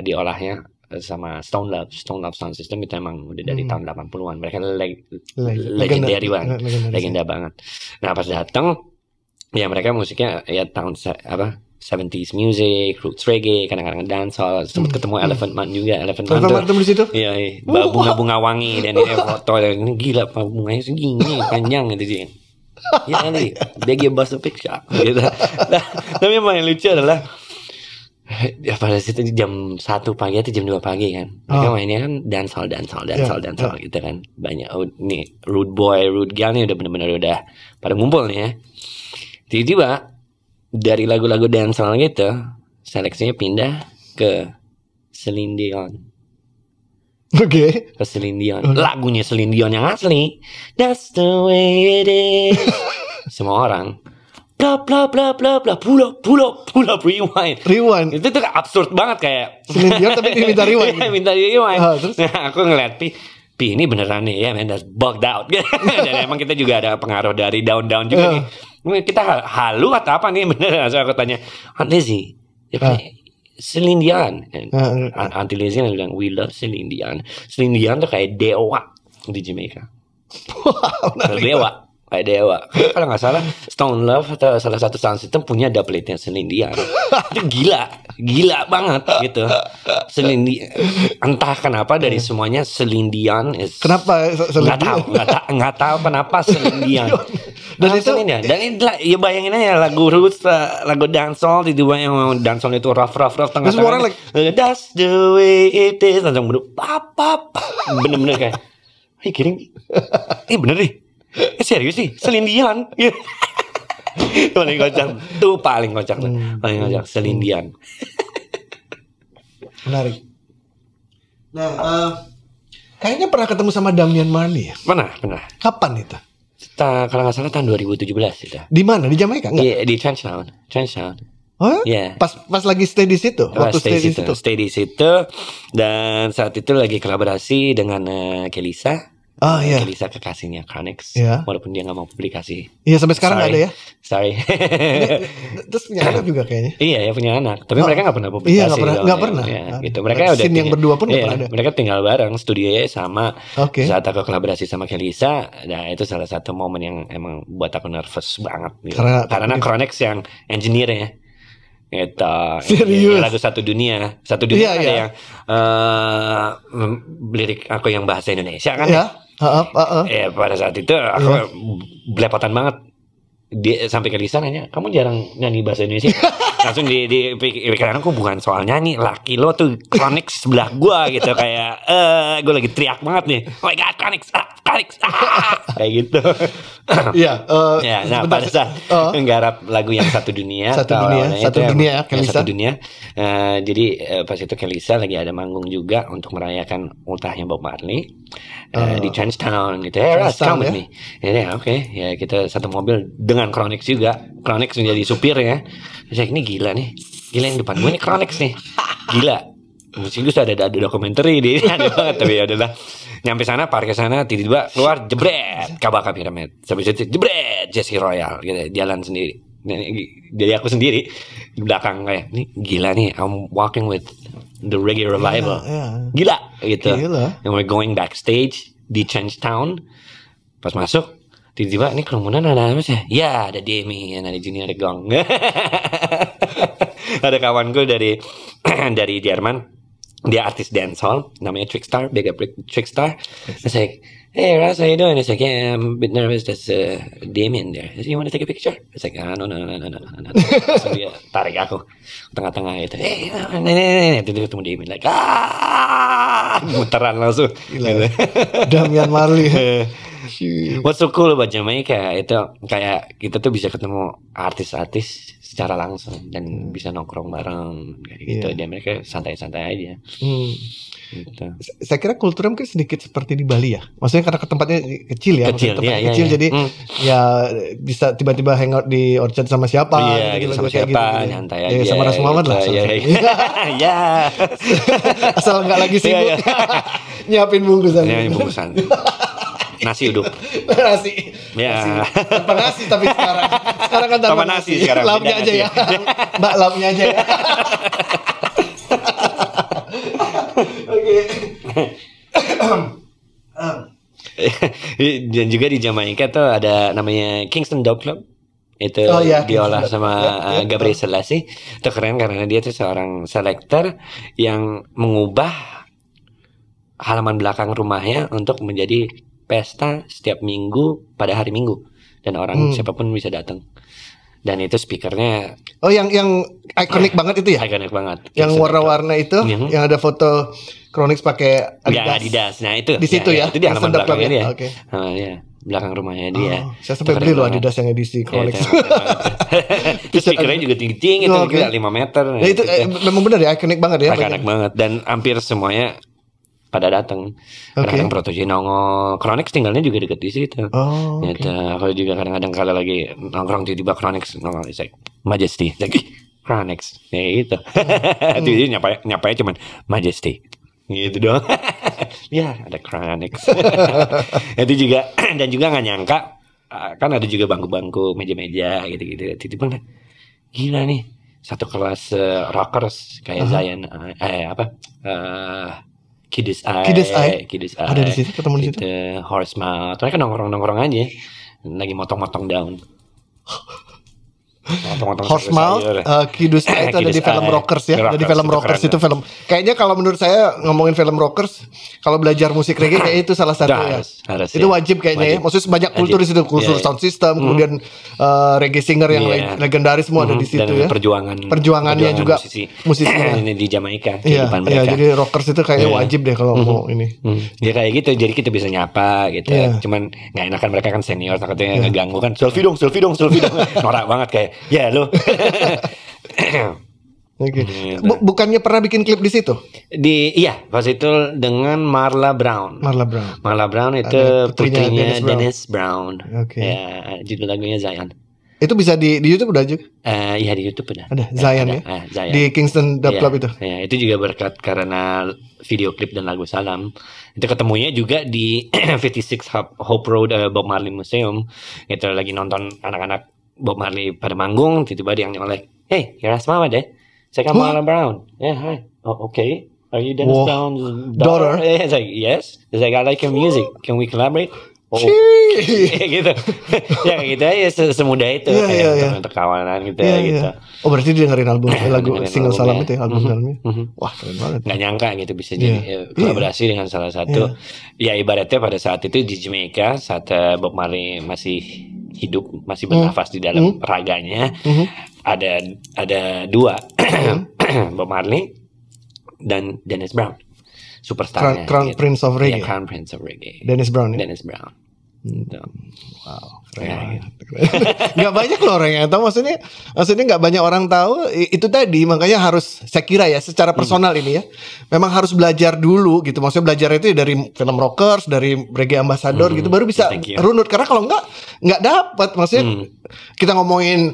diolahnya sama Stone Love Sound System itu emang udah dari tahun 80-an. Mereka legendary banget, legenda banget. Nah pas datang, ya mereka musiknya ya tahun 70s music, roots reggae, kadang-kadang dancehall. Sempat ketemu Elephant Man juga. Elephant Man ketemu di situ. Iya, bunga-bunga wangi dan ini foto ini gila, bunganya segini panjang gitu sih. Ya nih, beg your bust a picture gitu. Nah, tapi yang paling lucu adalah ya pada situ jam 1 pagi atau jam 2 pagi kan. Mereka mainnya kan dancehall gitu kan. Banyak nih rude boy, rude girl nih udah bener-bener udah pada ngumpul nih ya. Tiba-tiba dari lagu-lagu dancehall gitu, seleksinya pindah ke Celine Dion. Oke. Ke Celine Dion. Lagunya Celine Dion yang asli. That's the way it is. Semua orang bla bla bla bla bla pull up rewind. Itu tuh absurd banget kayak Celine Dion tapi minta rewind. Minta rewind. Terus? Nah, aku ngeliat Pi ini beneran nih ya, man, that's bugged out. Dan emang kita juga ada pengaruh dari daun-daun juga nih. Kita halu atau apa nih bener? So aku tanya Aunt Lizzie, Celine Dion. Aunt Lizzie bilang we love Celine Dion. Celine Dion tuh kayak dewa di Jamaica. Kayak dewa. Kalau nggak salah Stone Love atau salah satu sound system punya dubplate-nya Celine Dion. Itu gila banget gitu. Celine Dion, entah kenapa dari semuanya Celine Dion kenapa nggak tahu kenapa Celine Dion. Dan itu ya bayangin aja lagu roots, lagu dancehall tiba-tiba yang dancehall itu rough tengah orang that's the way it is langsung bener-bener kayak kidding bener deh. Serius sih, Celine Dion. paling kocak Celine Dion. Menarik. Nah, kayaknya pernah ketemu sama Damian Marley ya? Pernah. Kapan itu? Kalau nggak salah tahun 2017 itu. Di mana? Di Jamaika nggak? Iya, di Trenchtown. Oh, yeah. Pas lagi stay di situ. Waktu stay di situ. Dan saat itu lagi kolaborasi dengan Kelisa. Oh iya. Kelisa kekasihnya Chronix. Yeah. Walaupun dia nggak mau publikasi. Iya sampai sekarang nggak ada ya. Sorry. Terus punya anak juga kayaknya. Iya ya punya anak. Tapi mereka nggak pernah publikasi. Iya nggak pernah. Ya, gitu. Mereka udah yang berdua pun nggak pernah ada. Mereka tinggal bareng, studionya sama. Oke. Saat aku kolaborasi sama Kelisa, nah itu salah satu momen yang emang buat aku nervous banget. Gitu. Karena Chronix yang engineer ya. Itu lagu Satu Dunia ada yang lirik aku yang bahasa Indonesia kan ya. Pada saat itu aku belepotan banget. Dia sampai ke lisan nanya, kamu jarang nyanyi bahasa Indonesia. Langsung di pikiran aku bukan soal nyanyi, laki lo tuh Chronix sebelah gua gitu kayak gue lagi teriak banget nih. Oh my god, Chronix kayak gitu. Iya. Nah pada saat menggarap lagu yang Satu Dunia. Satu Dunia. Jadi pas itu Kelisa lagi ada manggung juga untuk merayakan ultahnya Bob Marley di Trenchtown gitu. Hey Ras, come with me. Ya oke. Ya kita satu mobil dengan Chronix juga. Chronix menjadi supir ya. Saya ini gila nih. Gila yang depan gue ini Chronix nih. Gila. Mesti gue ada dokumenter di ada banget tapi ya udahlah. Nyampe sana, parkir sana, tiba-tiba keluar jebret Kabaka Pyramid. Sampai situ jebret Jesse Royal gitu, jalan sendiri. Jadi aku sendiri di belakang kayak ini gila nih, I'm walking with the reggae revival. Gila gitu. And we're going backstage di Trenchtown. Pas masuk tiba-tiba ini kerumunan ada apa sih? Ya ada Demi, ada Junior, ada Gong. Ada kawanku dari Jerman. Dia artis dancehall, namanya Trickstar, big up Trickstar. I was like, hey Ras, how you doing? He's like, yeah, I'm a bit nervous. There's Damien there. He said, you want to take a picture? I was like, no. So dia tarik aku tengah-tengah gitu. Hey, itu ketemu Damien, like, muteran langsung. Damian Marley. What's so cool about Jamaica itu kayak kita tuh bisa ketemu artis-artis secara langsung dan bisa nongkrong bareng kayak gitu. Dia mereka santai-santai aja. Gitu. Saya kira kulturnya mungkin sedikit seperti di Bali ya. Maksudnya karena tempatnya kecil ya. Kecil jadi ya bisa tiba-tiba hangout di Orchard sama siapa. Gitu, sama siapa, gitu. Nyantai aja. Sama Ras Muhammad lah. Ya. Asal nggak lagi sibuk nyiapin bungkusan. Nasi uduk. Nasi. Ya. Tanpa nasi tapi sekarang kan tanpa nasi. Lauknya aja ya. Mbak lauknya aja ya. Dan juga di Jamaika tuh ada namanya Kingston Dog Club. Itu diolah sama Gabriel Selassie. Itu keren karena dia tuh seorang selektor yang mengubah halaman belakang rumahnya untuk menjadi pesta setiap minggu pada hari Minggu. Dan orang siapapun bisa datang. Dan itu speakernya yang ikonik banget itu ya? Ikonik banget. Yang warna-warna itu, yang ada foto Chronix pakai Adidas. Nah itu di situ ya? Itu di halaman belakangnya dia. Oke. Ya, belakang rumahnya dia. Saya sampai beli loh Adidas yang edisi Chronix. Itu speakernya juga tinggi-tinggi, itu kira 5 meter. Nah, itu memang benar ya, ikonik banget ya. Ikonik banget dan hampir semuanya pada datang. Kadang-kadang Protoje nongol. Chronix tinggalnya juga deket di situ. Gitu. Aku juga kadang-kadang kalau lagi nongkrong tiba-tiba Chronix nongol, like Majesty, like Chronix, ya gitu. Jadi nyapanya cuman Majesty, gitu doang. Ya ada Chronix. Itu juga dan juga nggak nyangka kan ada juga bangku-bangku, meja-meja gitu-gitu. Tiba-tiba gila nih satu kelas rockers kayak Zion Kidus Eye. Ada di situ, ketemu di situ. Horsemouth. Mereka kan nongkrong aja. Lagi motong-motong daun. Horsemouth, Kidus Eye itu ada di film Rockers ya. Ada di film Rockers itu film. Kayaknya kalau menurut saya ngomongin film Rockers, kalau belajar musik reggae kayak itu salah satu ya. Itu wajib kayaknya ya. Maksudnya banyak kultur di situ, kultur sound system, kemudian reggae singer yang legendaris semua ada di situ ya. Perjuangannya juga musisinya di Jamaika. Iya, jadi Rockers itu kayaknya wajib deh kalau mau ini. Ya kayak gitu, jadi kita bisa nyapa gitu. Cuman nggak enakan mereka kan senior, takutnya ngeganggu kan. Selfie dong. Norak banget kayak. Ya lo. Bukannya pernah bikin klip di situ? Iya, pas itu dengan Marla Brown. Marla Brown itu putrinya Dennis Brown. Ya, judul lagunya Zion. Itu bisa di YouTube udah juga? Iya di YouTube udah. Ada Zion ya? Zion. Di Kingston Dub Club itu? Ya, itu juga berkat karena video klip dan lagu Salam. Itu ketemunya juga di 56 Hope Road Bob Marley Museum. Itu lagi nonton anak-anak Bob Marley pada manggung, tiba-tiba dia yang nyolek, "Hey, you're Asma deh. Saya kan Marla Brown." "Yeah, hi. Oh, okay. Are you Dennis Brown's daughter?" It's like, "Yes." It's like, "I like your music. Can we collaborate?" Oh, gitu. Ya gitu aja semudah itu untuk kawanan gitu gitu. Oh berarti dia dengerin album lagu single Salam itu ya, album dalamnya. Wah keren banget. Nggak nyangka gitu bisa jadi kolaborasi dengan salah satu. Ya ibaratnya pada saat itu di Jamaica saat Bob Marley masih hidup, masih bernafas di dalam raganya, ada dua Bob Marley dan Dennis Brown. Superstarnya Crown Prince of Reggae. Crown Prince of Reggae. Dennis Brown ya? Dennis Brown. Wow, keren. Nggak banyak loh orang yang tahu, maksudnya nggak banyak orang tahu itu tadi, makanya harus saya kira ya secara personal ini ya memang harus belajar dulu gitu, maksudnya belajar itu dari film Rockers, dari Reggae Ambassador gitu baru bisa runut, karena kalau nggak dapat, maksudnya kita ngomongin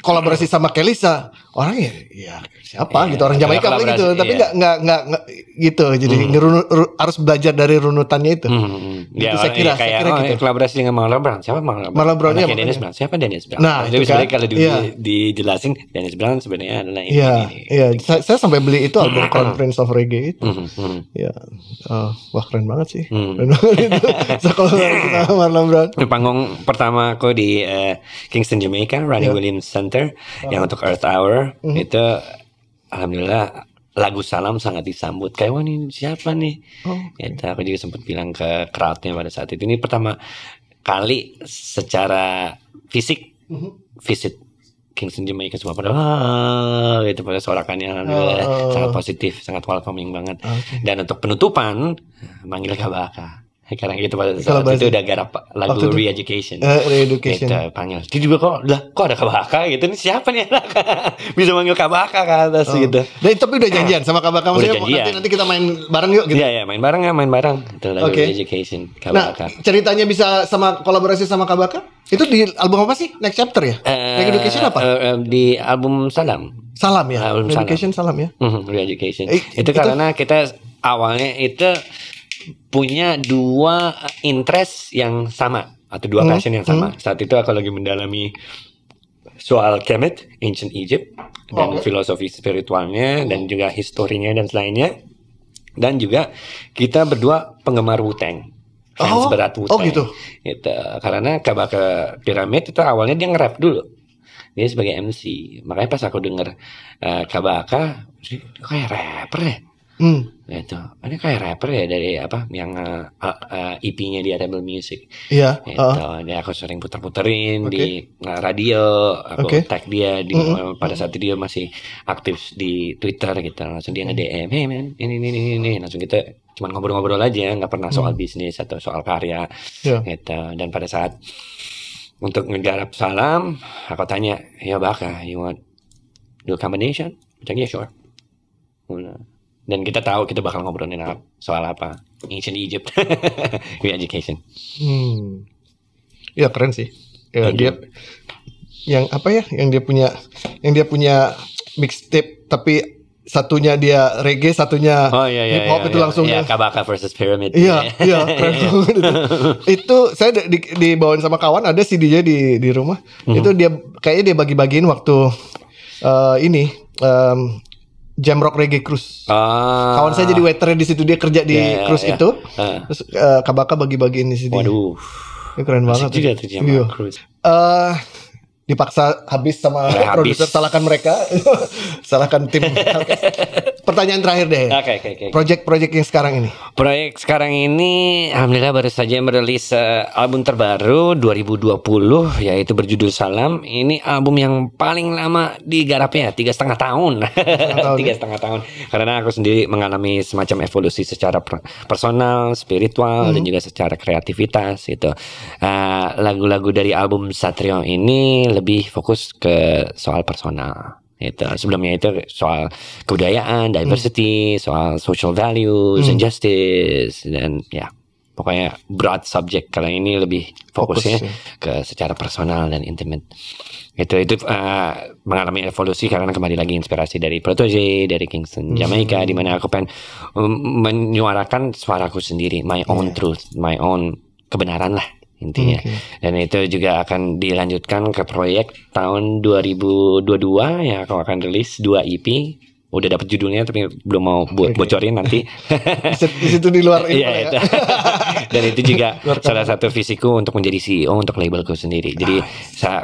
kolaborasi sama Kelisa, orang ya siapa gitu, orang Jamaika gitu, tapi nggak gitu, jadi harus belajar dari runutannya itu. Ya, saya kira gitu. Kolaborasi dengan Marla Brown, siapa Marla Brown? Dennis Brown, siapa Dennis Brown? Nah, itu kan kalau dijelasin Dennis Brown sebenarnya adalah ini. Iya, saya sampai beli itu album Crown Prince of Reggae itu. Ya, wah keren banget sih. Keren banget itu. Sekolah Marla Brown. Panggung pertama aku di Kingston, Jamaica, Ronnie Williams Center yang untuk Earth Hour itu alhamdulillah lagu Salam sangat disambut kayak, wah ini siapa nih? Gitu, aku juga sempat bilang ke crowdnya pada saat itu, ini pertama kali secara fisik visit Kingston Jamaica, semua pada gitu, pada sorakannya alhamdulillah sangat positif, sangat welcoming banget. Dan untuk penutupan manggil Kabaka. Karena gitu pada saat itu udah garap lagu Re-Education. Re-Education. Gitu, panggil. Dia juga kok ada Kabaka gitu, nih siapa nih anak bisa manggil Kabaka ke atas gitu. Tapi udah janjian sama Kabaka, maksudnya nanti kita main bareng yuk gitu. Iya, main bareng. Itu lagu Re-Education Kabaka. Nah, ceritanya bisa sama kolaborasi sama Kabaka? Itu di album apa sih? Next Chapter ya? Re-Education apa? Di album Salam. Salam ya? Re-Education Salam ya? Re-Education. Itu karena kita awalnya itu punya dua interest yang sama atau dua passion yang sama. Saat itu aku lagi mendalami soal Kemet, Ancient Egypt, dan filosofi spiritualnya dan juga historinya dan selainnya. Dan juga kita berdua penggemar Wu-Tang. Fans berat Wu-Tang. Oh gitu. Gitu. Karena Kabaka Pyramid itu awalnya dia nge-rap dulu. Dia sebagai MC. Makanya pas aku denger Kabaka, kayak rapper ya. Gitu. Ini kayak rapper ya dari apa yang EP-nya di Rebel Music. Iya. Gitu. Dia aku sering puter-puterin di radio. Aku tag dia di pada saat dia masih aktif di Twitter gitu. Langsung dia nge-DM, hey man, ini. Langsung kita cuman ngobrol-ngobrol aja, nggak pernah soal bisnis atau soal karya. Gitu. Dan pada saat untuk ngegarap Salam, aku tanya, ya Baka, you want do a combination? Yeah, sure. Dan kita tahu kita bakal ngobrolin soal apa, Ancient Egypt, Re-Education. Ya keren sih. Ya, dia yang apa ya? Yang dia punya mixtape tapi satunya dia reggae, satunya hip hop itu langsung ya Kabaka versus Pyramid. Iya, keren banget itu. Itu saya dibawain sama kawan, ada CD-nya di rumah. Itu dia kayaknya dia bagi-bagiin waktu Jamrock Reggae Cruise. Kawan saya jadi waiter di situ, dia kerja di cruise itu. Terus Kabaka bagi-bagiin di sini. Waduh. Itu keren banget. Juga tuh Jamrock Cruise. Dipaksa habis sama produser, salahkan mereka. Salahkan tim. Pertanyaan terakhir deh. Oke. Project yang sekarang ini. Proyek sekarang ini alhamdulillah baru saja merilis album terbaru 2020, yaitu berjudul Salam. Ini album yang paling lama digarapnya, 3,5 tahun. 3,5 tahun. Karena aku sendiri mengalami semacam evolusi secara personal, spiritual, dan juga secara kreativitas gitu. Lagu-lagu dari album Satrio ini lebih fokus ke soal personal. Itu sebelumnya itu soal kebudayaan, diversity, soal social values, and justice, dan ya pokoknya broad subject. Kalau ini lebih fokusnya ke secara personal dan intimate. Itu mengalami evolusi karena kembali lagi inspirasi dari Protoje, dari Kingston, Jamaica, di mana aku pengen menyuarakan suaraku sendiri, my own truth, my own kebenaran lah intinya. Dan itu juga akan dilanjutkan ke proyek tahun 2022 yang aku akan rilis 2 EP. Udah dapat judulnya tapi belum mau bocorin nanti. Di situ di luar ini itu. Dan itu juga salah satu visiku untuk menjadi CEO untuk labelku sendiri. Jadi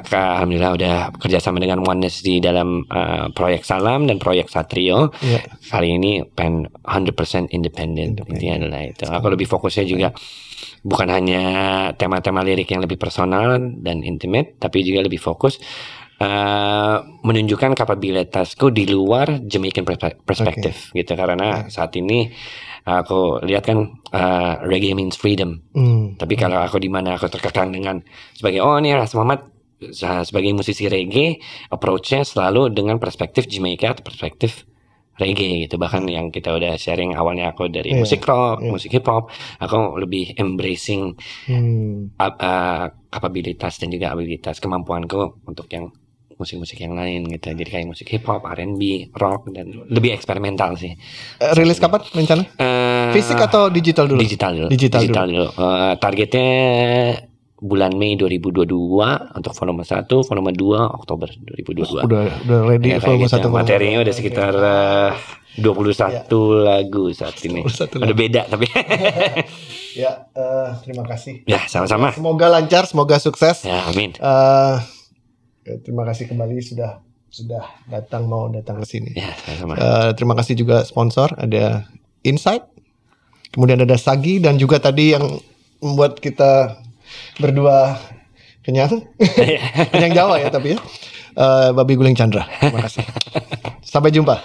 alhamdulillah udah kerjasama dengan Oneness di dalam proyek Salam dan proyek Satrio. Kali ini pen 100% independent. Intinya adalah itu. Aku lebih fokusnya juga bukan hanya tema-tema lirik yang lebih personal dan intimate, tapi juga lebih fokus menunjukkan kapabilitasku di luar Jamaican perspective gitu. Karena saat ini aku lihat kan reggae means freedom. Tapi kalau aku di mana aku terkekang dengan sebagai ini Ras Muhammad sebagai musisi reggae, approach-nya selalu dengan perspektif Jamaica atau perspektif reggae gitu. Bahkan yang kita udah sharing awalnya aku dari musik rock, musik hip hop, aku lebih embracing kapabilitas dan juga abilitas kemampuanku untuk yang musik-musik yang lain gitu. Jadi kayak musik hip hop, R&B, rock, dan lebih eksperimental sih. Rilis kapan rencana? Fisik atau digital dulu? Digital dulu. Targetnya bulan Mei 2022 untuk volume 1, volume 2 Oktober 2022. Udah ready volume 1. Materinya udah sekitar 21 lagu saat ini. Udah beda tapi. Terima kasih. Ya, sama-sama. Semoga lancar, semoga sukses. Ya, amin. Terima kasih kembali sudah mau datang ke sini. Ya, sama-sama. Terima kasih juga sponsor, ada Insight. Kemudian ada Sagi, dan juga tadi yang membuat kita berdua kenyang Jawa ya tapi ya, Babi Guling Chandra. Terima kasih. Sampai jumpa.